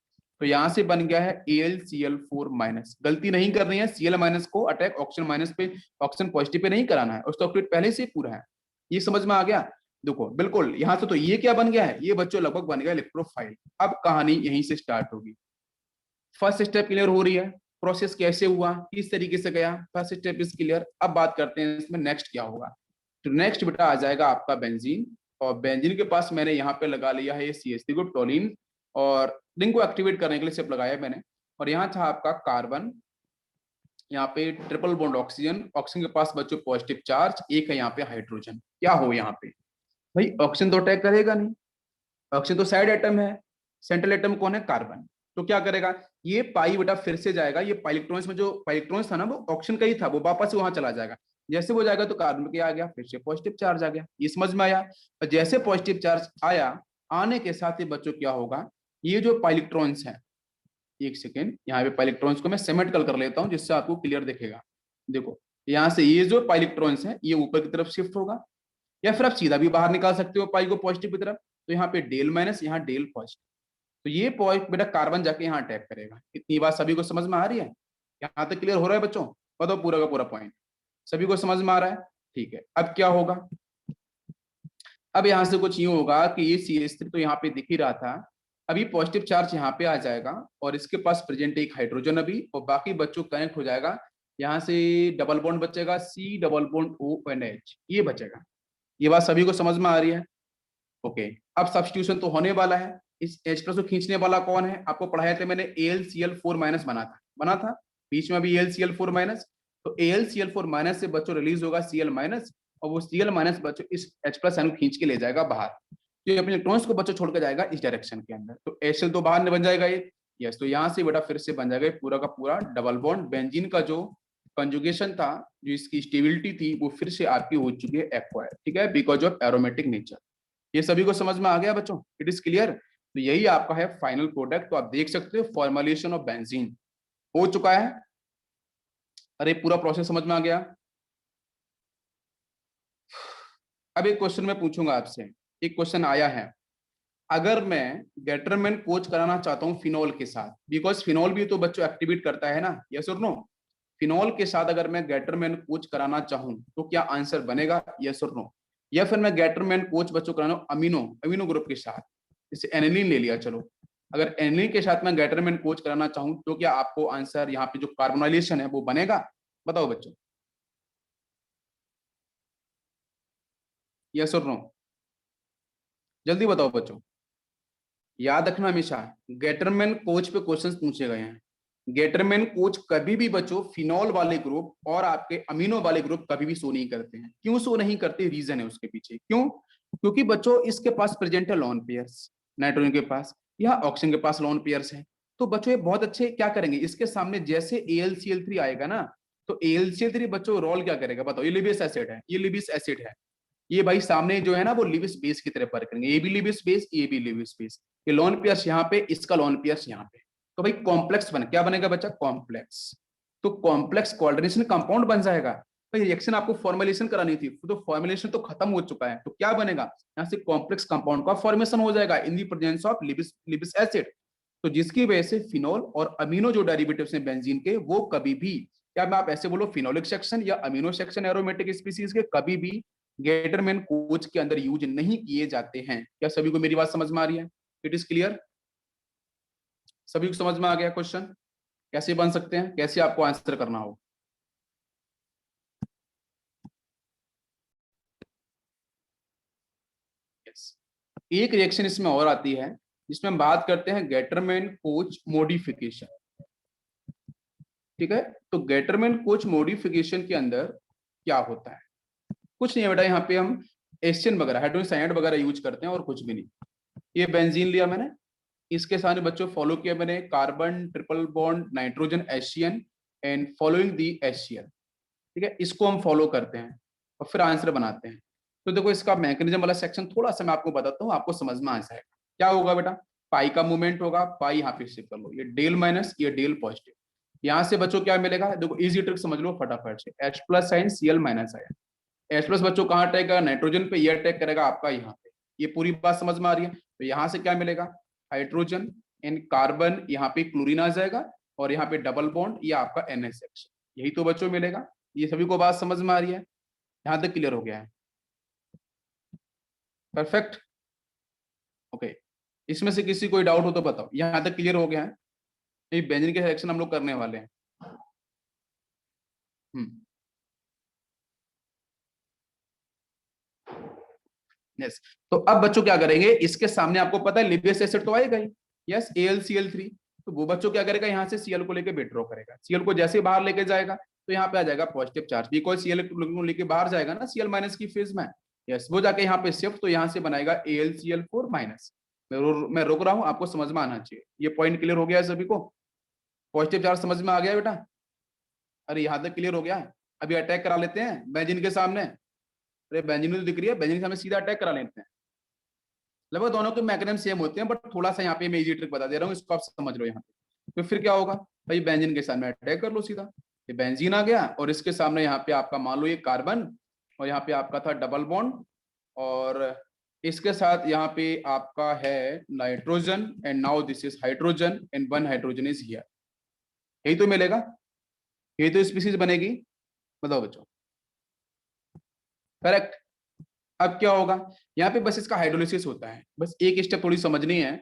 तो यहाँ से बन गया है AlCl4-। गलती नहीं करनी है, Cl- को अटैक ऑक्सीजन माइनस पे, ऑक्सीजन पॉजिटिव पे नहीं कराना है, उसका ऑक्टेट पहले से ही पूरा है। ये समझ में आ गया? देखो बिल्कुल यहाँ से तो ये क्या बन गया है, ये बच्चों लगभग बन गया इलेक्ट्रोफाइल। अब कहानी यहीं से स्टार्ट होगी। फर्स्ट स्टेप क्लियर हो रही है, प्रोसेस कैसे हुआ, किस तरीके से गया, फर्स्ट स्टेप इज क्लियर। अब बात करते हैं इसमें नेक्स्ट क्या होगा। तो नेक्स्ट बेटा आ जाएगा आपका बेंजीन, और बेंजीन के पास मैंने यहाँ पे लगा लिया है ये CH3 ग्रुप टोलिन, और रिंग को एक्टिवेट करने के लिए सिर्फ लगाया मैंने। और यहाँ था आपका कार्बन, यहाँ पे ट्रिपल बॉन्ड ऑक्सीजन, ऑक्सीजन के पास बच्चों पॉजिटिव चार्ज, एक है यहाँ पे हाइड्रोजन। क्या हो यहाँ पे भाई, ऑक्सीजन तो अटैक करेगा नहीं, ऑक्सीजन तो साइड एटम है, सेंट्रल एटम कौन है, कार्बन। तो क्या करेगा ये पाई बेटा फिर से जाएगा, ये पाई इलेक्ट्रॉन्स में जो पाई इलेक्ट्रॉन्स था ना वो ऑक्सीजन का ही था, वो वापस वहां चला जाएगा। जैसे वो जाएगा तो कार्बन के आ गया, फिर से पॉजिटिव चार्ज आ गया। ये समझ में आया? और जैसे पॉजिटिव चार्ज आया, आने के साथ ही बच्चों क्या होगा, ये जो पाई इलेक्ट्रॉन्स है, एक सेकेंड यहाँ पे पाई इलेक्ट्रॉन्स को मैं सिमेट्रिकल कर लेता हूँ जिससे आपको क्लियर दिखेगा। देखो यहाँ से ये जो पाई इलेक्ट्रॉन्स है ये ऊपर की तरफ शिफ्ट होगा, या फिर आप सीधा भी बाहर निकाल सकते हो पाई को पॉजिटिव की तरफ। तो यहाँ पे डेल माइनस, यहाँ डेल पॉजिटिव, तो ये पॉइंट बेटा कार्बन जाके यहाँ अटैक करेगा। इतनी बात सभी को समझ में आ रही है? यहाँ तक क्लियर हो रहा है बच्चों? बताओ पूरा का पूरा पॉइंट सभी को समझ में आ रहा है? ठीक है, अब क्या होगा, अब यहाँ से कुछ यूं होगा कि ये CH3 तो यहाँ पे दिख ही रहा था, अभी पॉजिटिव चार्ज यहाँ पे आ जाएगा, और इसके पास प्रेजेंट एक हाइड्रोजन अभी, और बाकी बच्चों कनेक्ट हो जाएगा। यहाँ से डबल बॉन्ड बचेगा, C डबल बॉन्ड ONH, ये बचेगा। ये बात सभी को समझ में आ रही है? ओके, अब सब्स्टिट्यूशन तो होने वाला है। इस H+ को खींचने वाला कौन है, आपको पढ़ाया था मैंने, AlCl4- बना था बीच में अभी AlCl4-। तो AlCl4- से बच्चों रिलीज होगा Cl-, और वो Cl- बच्चों इस H+ को खींच के ले जाएगा बाहर, तो अपने इलेक्ट्रॉन्स को बच्चों छोड़ के जाएगा इस डायरेक्शन के अंदर। तो HL तो बाहर बन जाएगा ये, यस। तो यहाँ से बेटा फिर से बन जाएगा पूरा का पूरा डबल बॉन्ड। बेंजीन का जो कंजुगेशन था, जो इसकी स्टेबिलिटी थी, वो फिर से आपकी हो चुकी है एक्वायर, ठीक है, बिकॉज ऑफ एरोमेटिक नेचर। ये सभी को समझ में आ गया बच्चों? It is clear? तो यही आपका है फाइनल प्रोडक्ट। तो आप देख सकते हो फॉर्मुलेशन ऑफ बेंजीन हो चुका है। अरे पूरा प्रोसेस समझ में आ गया? अब एक क्वेश्चन मैं पूछूंगा आपसे, एक क्वेश्चन आया है, अगर मैं गेटरमैन कोच कराना चाहता हूँ फिनॉल के साथ, बिकॉज फिनॉल भी तो बच्चों एक्टिवेट करता है ना, यस और नो? फिनॉल के साथ अगर मैं गेटरमैन कोच कराना चाहूँ तो क्या आंसर बनेगा, यस और नो? या फिर मैं गेटरमैन कोच बच्चों कराना अमीनो अमीनो ग्रुप के साथ, जैसे एनिलीन ले लिया, चलो अगर एनिलीन के साथ मैं गेटरमैन कोच कराना चाहूँ तो क्या आपको आंसर यहाँ पे जो कार्बोनाइलेशन है वो बनेगा? बताओ बच्चों, यस और नो? जल्दी बताओ बच्चों। याद रखना हमेशा, गेटरमैन कोच पे क्वेश्चंस पूछे गए हैं। गेटरमैन कोच कभी भी बच्चों फिनॉल वाले ग्रुप और आपके अमीनो वाले ग्रुप कभी भी शो नहीं करते हैं। क्यों शो नहीं करते, रीजन है उसके पीछे, क्यों? क्योंकि बच्चों इसके पास प्रेजेंट है लॉन पेयर्स, नाइट्रोजन के पास या ऑक्सीजन के पास लॉन पेयर्स है। तो बच्चों ये बहुत अच्छे क्या करेंगे, इसके सामने जैसे AlCl3 आएगा ना, तो AlCl3 बच्चों रोल क्या करेगा बताओ, ये लिविस एसिड है, ये लिविस एसिड है, ये भाई सामने जो है ना वो लिविस बेस की तरह पर करेंगे, ये भी लिविस बेस, ये भी लिविस बेस, ये लोन पेयर्स यहाँ पे, इसका लोन पेयर्स यहाँ पे। तो भाई कॉम्प्लेक्स बन, क्या बनेगा बच्चा, कॉम्प्लेक्स। तो कॉम्प्लेक्स कोऑर्डिनेशन कंपाउंड बन जाएगा। भाई रिएक्शन आपको फॉर्मुलेशन करानी थी, तो फॉर्मुलेशन तो खत्म हो चुका है, तो क्या बनेगा, यहाँ से कॉम्प्लेक्स कंपाउंड का फॉर्मेशन हो जाएगा in the presence of Lewis Lewis acid. तो जिसकी वजह से फिनॉल और अमीनो जो डेरिवेटिव्स हैं बेंजीन के, वो कभी भी, क्या मैं आप ऐसे बोलो फिनोलिक सेक्शन या अमीनो सेक्शन एरोमेटिक स्पीसीज के, कभी भी गेटरमैन कोच के अंदर यूज नहीं किए जाते हैं। क्या सभी को मेरी बात समझ में आ रही है? It is clear? सभी को समझ में आ गया क्वेश्चन कैसे बन सकते हैं, कैसे आपको आंसर करना हो? yes. एक रिएक्शन इसमें और आती है जिसमें हम बात करते हैं गेटरमैन कोच मॉडिफिकेशन, ठीक है? तो गेटरमैन कोच मॉडिफिकेशन के अंदर क्या होता है, कुछ नहीं है बेटा, यहाँ पे हम एस्टिन वगैरह हाइड्रोजन साइड वगैरह यूज करते हैं और कुछ भी नहीं। ये बेंजीन लिया मैंने, इसके साथ बच्चों फॉलो किया मैंने carbon triple bond nitrogen Asian and following the Asian, ठीक है, इसको हम फॉलो करते हैं और फिर आंसर बनाते हैं। तो देखो इसका मैकेनिज्म वाला सेक्शन थोड़ा सा मैं आपको बताता हूँ, आपको समझ में आ जाएगा। क्या होगा बेटा, पाई का मूवमेंट होगा, पाई यहाँ पे शिफ्ट कर लो, ये डेल माइनस, ये डेल पॉजिटिव। यहाँ से बच्चों क्या मिलेगा, देखो इजी ट्रिक समझ लो फटाफट से, H plus sign Cl minus आया। H प्लस बच्चों कहाँ अटैक करेगा, नाइट्रोजन पे, ये अटैक करेगा आपका यहाँ पे। ये पूरी बात समझ में आ रही है। तो यहाँ से क्या मिलेगा, हाइड्रोजन एंड कार्बन, यहाँ पे क्लोरीन आ जाएगा, और यहाँ पे डबल बॉन्ड, ये आपका NH, यही तो बच्चों मिलेगा। ये सभी को बात समझ में आ रही है, यहाँ तक क्लियर हो गया है? Perfect, okay. इसमें से किसी कोई डाउट हो तो बताओ, यहाँ तक क्लियर हो गया है? ये बेंजीन के रिएक्शन हम लोग करने वाले हैं। यस। तो अब बच्चों क्या करेंगे, इसके सामने आपको पता है लिवियस एसिड तो आएगा ही, यस, AlCl3। तो वो बच्चों क्या करेगा, यहाँ से Cl को लेके विथड्रॉ करेगा, Cl को जैसे बाहर लेके जाएगा तो यहाँ पे आ जाएगा पॉजिटिव चार्ज, बिकॉज Cl को लेके बाहर जाएगा ना Cl माइनस की फेज में। यस, वो जाके यहाँ पे शिफ्ट, तो यहाँ से बनाएगा AlCl4 माइनस। मैं रोक रहा हूँ, आपको समझ में आना चाहिए। ये पॉइंट क्लियर हो गया है सभी को? पॉजिटिव चार्ज समझ में आ गया बेटा? अरे यहाँ तक क्लियर हो गया है? अभी अटैक करा लेते हैं बेंजीन के सामने। अरे बेंजीन तो दिख रही है, बेंजीन के सामने सीधा अटैक करा लेते हैं। लगभग दोनों के मैकेनिज्म सेम होते हैं, बट थोड़ा सा यहाँ पे मैं इजी ट्रिक बता दे रहा हूँ, इसको आप समझ लो। यहाँ पे तो फिर क्या होगा भाई, बेंजीन के सामने अटैक कर लो सीधा, ये बेंजीन आ गया, और इसके सामने यहाँ पे आपका मान लो ये कार्बन, और यहाँ पे आपका था डबल बॉन्ड, और इसके साथ यहाँ पे आपका है nitrogen, and now this is hydrogen, and one hydrogen is here. यही तो मिलेगा, यही तो स्पीसीज बनेगी। बताओ बच्चों, करेक्ट? अब क्या होगा, यहाँ पे बस इसका हाइड्रोलिसिस होता है, बस एक स्टेप थोड़ी समझनी है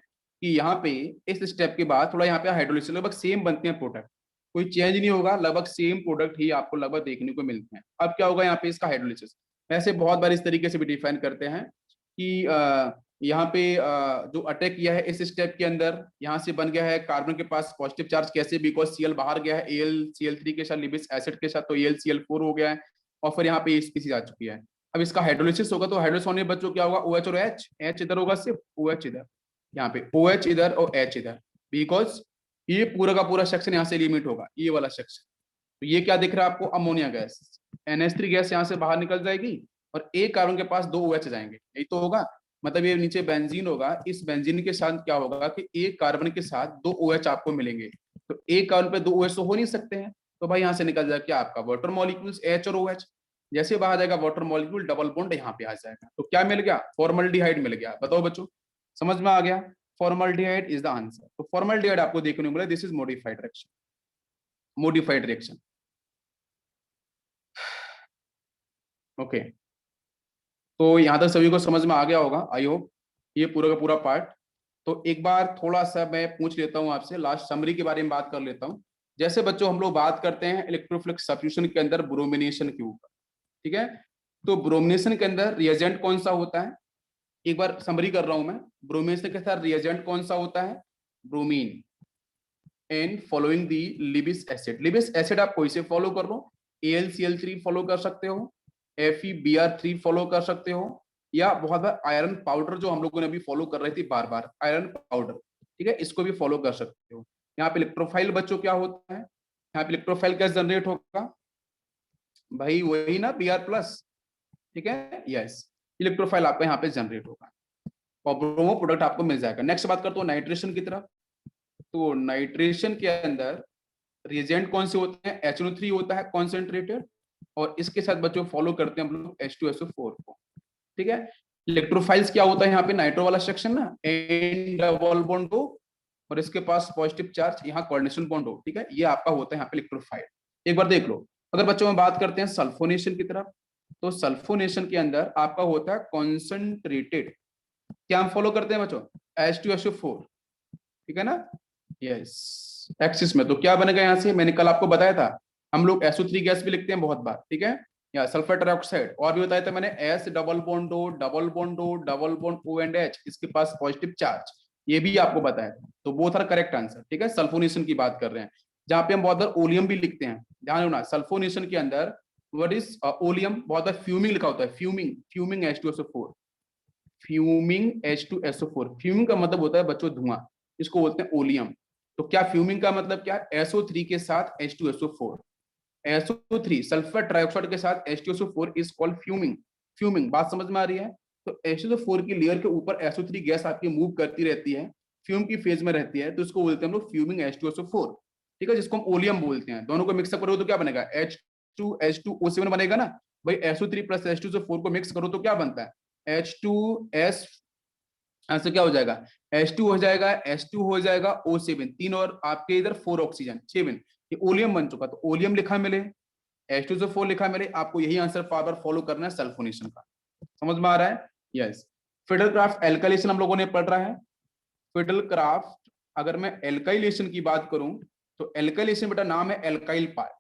कि यहाँ पे इस स्टेप के बाद थोड़ा यहाँ पे हाइड्रोलिसिस, लगभग सेम बनते हैं प्रोडक्ट, कोई चेंज नहीं होगा, लगभग सेम प्रोडक्ट ही आपको लगभग देखने को मिलते हैं। अब क्या होगा यहाँ पे इसका हाइड्रोलिसिस, वैसे बहुत बार इस तरीके से भी डिफाइन करते हैं कि यहाँ पे जो अटैक किया है इस स्टेप के अंदर, यहाँ से बन गया है कार्बन के पास पॉजिटिव चार्ज, कैसे, बिकॉज Cl बाहर गया है AlCl3 के साथ, लिविस एसिड के साथ, तो AlCl4 हो गया है, और फिर यहाँ पे स्पीसीज आ चुकी है। अब इसका हाइड्रोलिसिस होगा, तो हाइड्रोलिसिस होने बच्चों क्या होगा, OH और H इधर होगा, सिर्फ OH इधर, यहाँ पे OH इधर और H इधर, बिकॉज ये पूरा का पूरा सेक्शन यहाँ से लिमिट होगा, ये वाला सेक्शन। तो ये क्या दिख रहा है आपको, अमोनिया गैस, NH3 गैस यहाँ से बाहर निकल जाएगी, और एक कार्बन के पास 2 OH जाएंगे, यही तो होगा। मतलब ये नीचे बेंजीन होगा, इस बेंजीन के साथ क्या होगा कि एक कार्बन के साथ 2 OH आपको मिलेंगे, तो एक कार्बन पे 2 OH तो हो नहीं सकते हैं, तो भाई यहाँ से निकल जाएगा क्या आपका वाटर मॉलिक्यूल्स H और OH। जैसे बाहर जाएगा वाटर मॉलिक्यूल, डबल बॉन्ड यहाँ पे आ जाएगा, तो क्या मिल गया, फॉर्मल्डिहाइड मिल गया। बताओ बच्चों, समझ में आ गया? Formaldehyde is the answer. तो फॉर्मल्डिहाइड आपको देखने को मिला, this is modified reaction, modified reaction. Okay, तो यहाँ तक सभी को समझ में आ गया होगा, आई होप, ये पूरा का पूरा पार्ट। तो एक बार थोड़ा सा मैं पूछ लेता हूँ आपसे, लास्ट समरी के बारे में बात कर लेता हूँ। जैसे बच्चों हम लोग बात करते हैं इलेक्ट्रोफिलिक सब्स्टिट्यूशन के अंदर ब्रोमिनेशन के ऊपर, ठीक है, तो ब्रोमिनेशन के अंदर रिएजेंट कौन सा होता है, एक बार समरी कर रहा हूं मैं। ब्रोमिनेशन के साथ रिएजेंट कौन सा होता है, bromine, and following the Lewis acid. Lewis acid आप कोई से फॉलो कर लो, AlCl3 फॉलो कर सकते हो, FeBr3 फॉलो कर सकते हो, या बहुत बार आयरन पाउडर जो हम लोगों ने अभी फॉलो कर रहे थे बार बार, आयरन पाउडर, ठीक है, इसको भी फॉलो कर सकते हो। यहाँ पे इलेक्ट्रोफाइल बच्चों क्या होता है, यहाँ पे इलेक्ट्रोफाइल कैसे जनरेट होगा भाई, वही ना Br+, ठीक है, यस, इलेक्ट्रोफाइल आपका यहाँ पे जनरेट होगा, और ब्रोमो प्रोडक्ट आपको मिल जाएगा। नेक्स्ट बात करते हो नाइट्रेशन की तरफ। तो नाइट्रेशन के अंदर रिएजेंट कौन से होते हैं, HNO3 होता है कॉन्सेंट्रेटेड, और इसके साथ बच्चों फॉलो करते हैं हम लोग H2SO4 को, ठीक है। इलेक्ट्रोफाइल्स क्या होता है यहाँ पे, नाइट्रो वाला सेक्शन ना, एंड डबल बॉन्ड हो, और इसके पास पॉजिटिव चार्ज, यहाँ कोऑर्डिनेशन बॉन्ड हो, ठीक है, ये आपका होता है यहाँ पे इलेक्ट्रोफाइल। एक बार देख लो, अगर बच्चों में बात करते हैं सल्फोनेशन की तरफ, तो सल्फोनेशन के अंदर आपका होता है कॉन्सेंट्रेटेड, क्या हम फॉलो करते हैं बच्चों, H2SO4, ठीक है ना, यस, एक्सिस में। तो क्या बनेगा यहाँ से, मैंने कल आपको बताया था, हम लोग SO3 गैस भी लिखते हैं बहुत बार, ठीक है, या सल्फर डाइऑक्साइड, और भी बताया था मैंने, S double bond O, double bond O, double bond O and H, इसके पास पॉजिटिव चार्ज, ये भी आपको बताया था। तो बोथ आर करेक्ट आंसर, ठीक है, सल्फोनेशन की बात कर रहे हैं, जहाँ पे हम बहुत बार ओलियम भी लिखते हैं, ध्यान रखना सल्फोनेशन के अंदर व्हाट इज ओलियम, बहुत बार फ्यूमिंग लिखा होता है, fuming, fuming H2SO4, fuming H2SO4, fuming का मतलब होता है बच्चों धुआं, इसको बोलते हैं ओलियम। तो क्या फ्यूमिंग का मतलब क्या, SO3 के साथ H2SO4, SO3 सल्फर ट्राइऑक्साइड के साथ H2SO4 is called fuming. Fuming, बात समझ में आ रही है? तो H2SO4 की लेयर के ऊपर SO3 गैस आपकी मूव करती रहती है, फ्यूम की फेज में रहती है, तो इसको बोलते हैं हम लोग फ्यूमिंग H2SO4, ठीक है, जिसको हम ओलियम बोलते हैं। दोनों को मिक्सअप करोगे तो क्या बनेगा? H2H2O7 बनेगा ना भाई। SO3 प्लस H2SO4 को मिक्स करो तो क्या बनता है? H2S, आंसर क्या हो जाएगा? H2 हो जाएगा, H2 हो जाएगा, O7, 3 और आपके इधर 4 ऑक्सीजन, 7, ये ओलियम बन चुका। तो ओलियम लिखा मिले, H2SO4 लिखा मिले, आपको यही आंसर बार फॉलो करना है सल्फोनेशन का। समझ में आ रहा है? यस। फिडलक्राफ्ट एल्काइलेशन हम लोगों ने पढ़ रहा है। फिडलक्राफ्ट, अगर मैं एल्काइलेशन की बात करूं तो एल्काइलेशन बेटा नाम है एल्काइल पार्ट,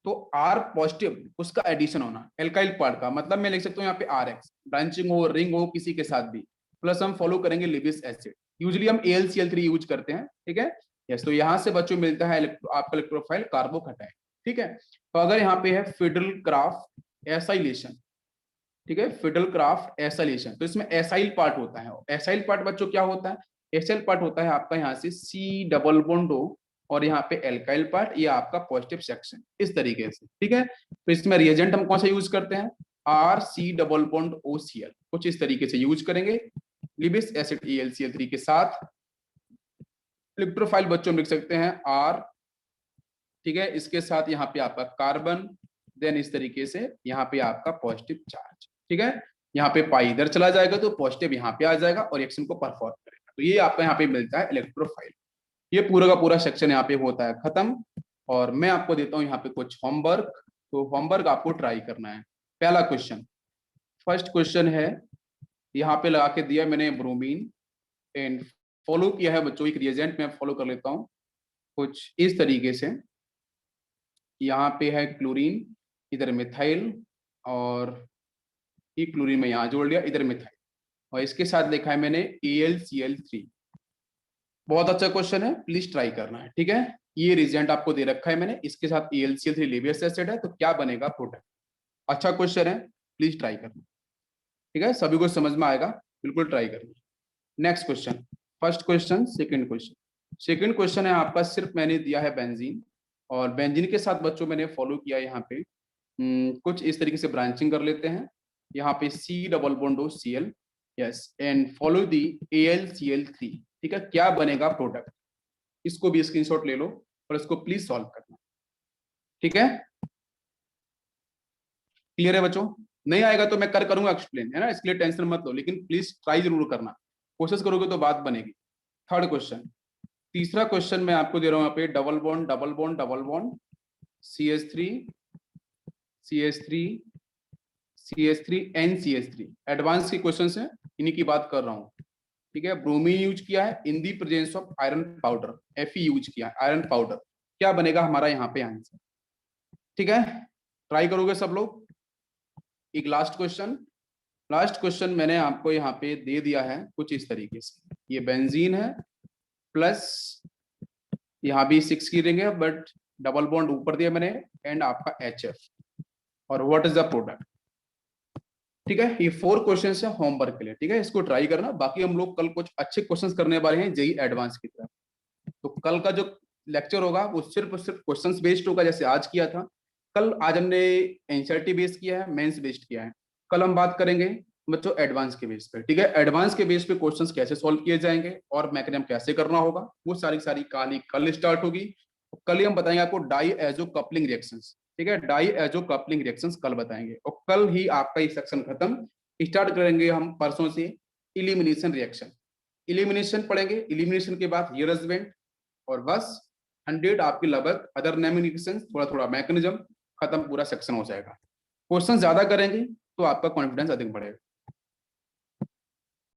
तो आर पॉजिटिव उसका एडिशन होना एल्काइल पार्ट का, मतलब मैं लिख सकता हूँ यहाँ पे RX, ब्रांचिंग हो, रिंग हो, किसी के साथ भी, प्लस हम फॉलो करेंगे लिबिस एसिड। यूजुअली हम AlCl3 यूज करते हैं, ठीक है। यस, तो यहाँ से बच्चों मिलता है आपका इलेक्ट्रोफाइल कार्बोकैटायन, ठीक है। तो अगर यहाँ पे है फिडलक्राफ्ट एसाइलेशन, ठीक है, फिडलक्राफ्ट एसाइलेशन, तो इसमें एसाइल पार्ट होता है। एसाइल पार्ट बच्चों क्या होता है? एसाइल पार्ट होता है आपका यहाँ से C डबल बॉन्ड O और यहाँ पे एल्काइल पार्ट, ये आपका पॉजिटिव सेक्शन, इस तरीके से, ठीक है। तो इसमें रिएजेंट हम कौन सा यूज करते हैं? RC डबल बॉन्ड OCl, कुछ इस तरीके से यूज करेंगे लिबिस एसिड AlCl3 के साथ। इलेक्ट्रोफाइल बच्चों में लिख सकते हैं R, ठीक है, इसके साथ यहाँ पे आपका कार्बन, देन इस तरीके से यहाँ पे आपका पॉजिटिव चार्ज, ठीक है। यहाँ पे पाई इधर चला जाएगा तो पॉजिटिव यहाँ पे आ जाएगा और रिएक्शन को परफॉर्म करेगा। तो ये आपका यहाँ पे मिलता है इलेक्ट्रोफाइल। ये पूरा का पूरा सेक्शन यहाँ पे होता है खत्म। और मैं आपको देता हूँ यहाँ पे कुछ होमवर्क, तो होमवर्क आपको ट्राई करना है। पहला क्वेश्चन, फर्स्ट क्वेश्चन है, यहाँ पे लगा के दिया मैंने ब्रोमीन एंड फॉलो किया है बच्चों, एक रिएजेंट में फॉलो कर लेता हूँ कुछ इस तरीके से। यहाँ पे है क्लोरीन, इधर मिथाइल, और ये क्लोरीन में यहाँ जोड़ लिया, इधर मिथाइल, और इसके साथ लिखा है मैंने AlCl3। बहुत अच्छा क्वेश्चन है, प्लीज ट्राई करना है, ठीक है। ये रिजेंट आपको दे रखा है मैंने, इसके साथ AlCl3 लिवियस एसिड है, तो क्या बनेगा प्रोडक्ट? अच्छा क्वेश्चन है, प्लीज ट्राई करना, ठीक है, सभी को समझ में आएगा, बिल्कुल ट्राई करना। Next question, first question, second question. Second question है आपका, सिर्फ मैंने दिया है बेंजीन, और बेंजीन के साथ बच्चों मैंने फॉलो किया यहाँ पे कुछ इस तरीके से ब्रांचिंग कर लेते हैं। यहाँ पे C double bond O Cl, yes, and follow the AlCl3, ठीक है, क्या बनेगा प्रोडक्ट? इसको भी स्क्रीनशॉट ले लो और इसको प्लीज सॉल्व करना, ठीक है। क्लियर है बच्चों? नहीं आएगा तो मैं करूंगा एक्सप्लेन, है ना, इसके लिए टेंशन मत लो, लेकिन प्लीज ट्राई जरूर करना, कोशिश करोगे तो बात बनेगी। थर्ड क्वेश्चन, तीसरा क्वेश्चन मैं आपको दे रहा हूं यहाँ पे, double bond double bond double bond CH3 CH3 CH3 NCH3, advance के क्वेश्चन है, इन्हीं की बात कर रहा हूँ, ठीक है। ब्रोमीन यूज किया है in the presence of iron powder, Fe use किया है आयरन पाउडर, क्या बनेगा हमारा यहाँ पे आंसर? ठीक है, ट्राई करोगे सब लोग? एक लास्ट क्वेश्चन, लास्ट क्वेश्चन मैंने आपको यहाँ पे दे दिया है कुछ इस तरीके से, ये बेंजीन है प्लस यहाँ भी 6 की रिंग है, बट डबल बॉन्ड ऊपर दिया मैंने, एंड आपका HF, और व्हाट इज द प्रोडक्ट, ठीक है। ये 4 क्वेश्चन है होमवर्क के लिए, ठीक है, इसको ट्राई करना। बाकी हम लोग कल कुछ अच्छे क्वेश्चंस करने वाले हैं जेई एडवांस की तरफ, तो कल का जो लेक्चर होगा वो सिर्फ और सिर्फ क्वेश्चंस बेस्ड होगा, जैसे आज किया था। कल, आज हमने एनसीईआरटी बेस्ड किया है, मेंस बेस्ड किया है, कल हम बात करेंगे बच्चों एडवांस के बेस पे, ठीक है। एडवांस के बेस पे क्वेश्चंस कैसे सॉल्व किए जाएंगे और मैकेनिज्म कैसे करना होगा, वो सारी सारी कहानी कल स्टार्ट होगी। कल ही हम बताएंगे आपको डाई एजो कपलिंग रिएक्शंस, ठीक है, डाई एजो कपलिंग रिएक्शंस कल बताएंगे, और कल ही आपका ये सेक्शन खत्म। स्टार्ट करेंगे हम परसों से इलिमिनेशन रिएक्शन, इलिमिनेशन पढ़ेंगे, इलिमिनेशन के बाद हियरसमेंट, और बस 100 आपकी लगभग अदर नेमिनेशन, थोड़ा थोड़ा मैकेनिज्म, खत्म, पूरा सेक्शन हो जाएगा। क्वेश्चन ज्यादा करेंगे तो आपका कॉन्फिडेंस अधिक बढ़ेगा।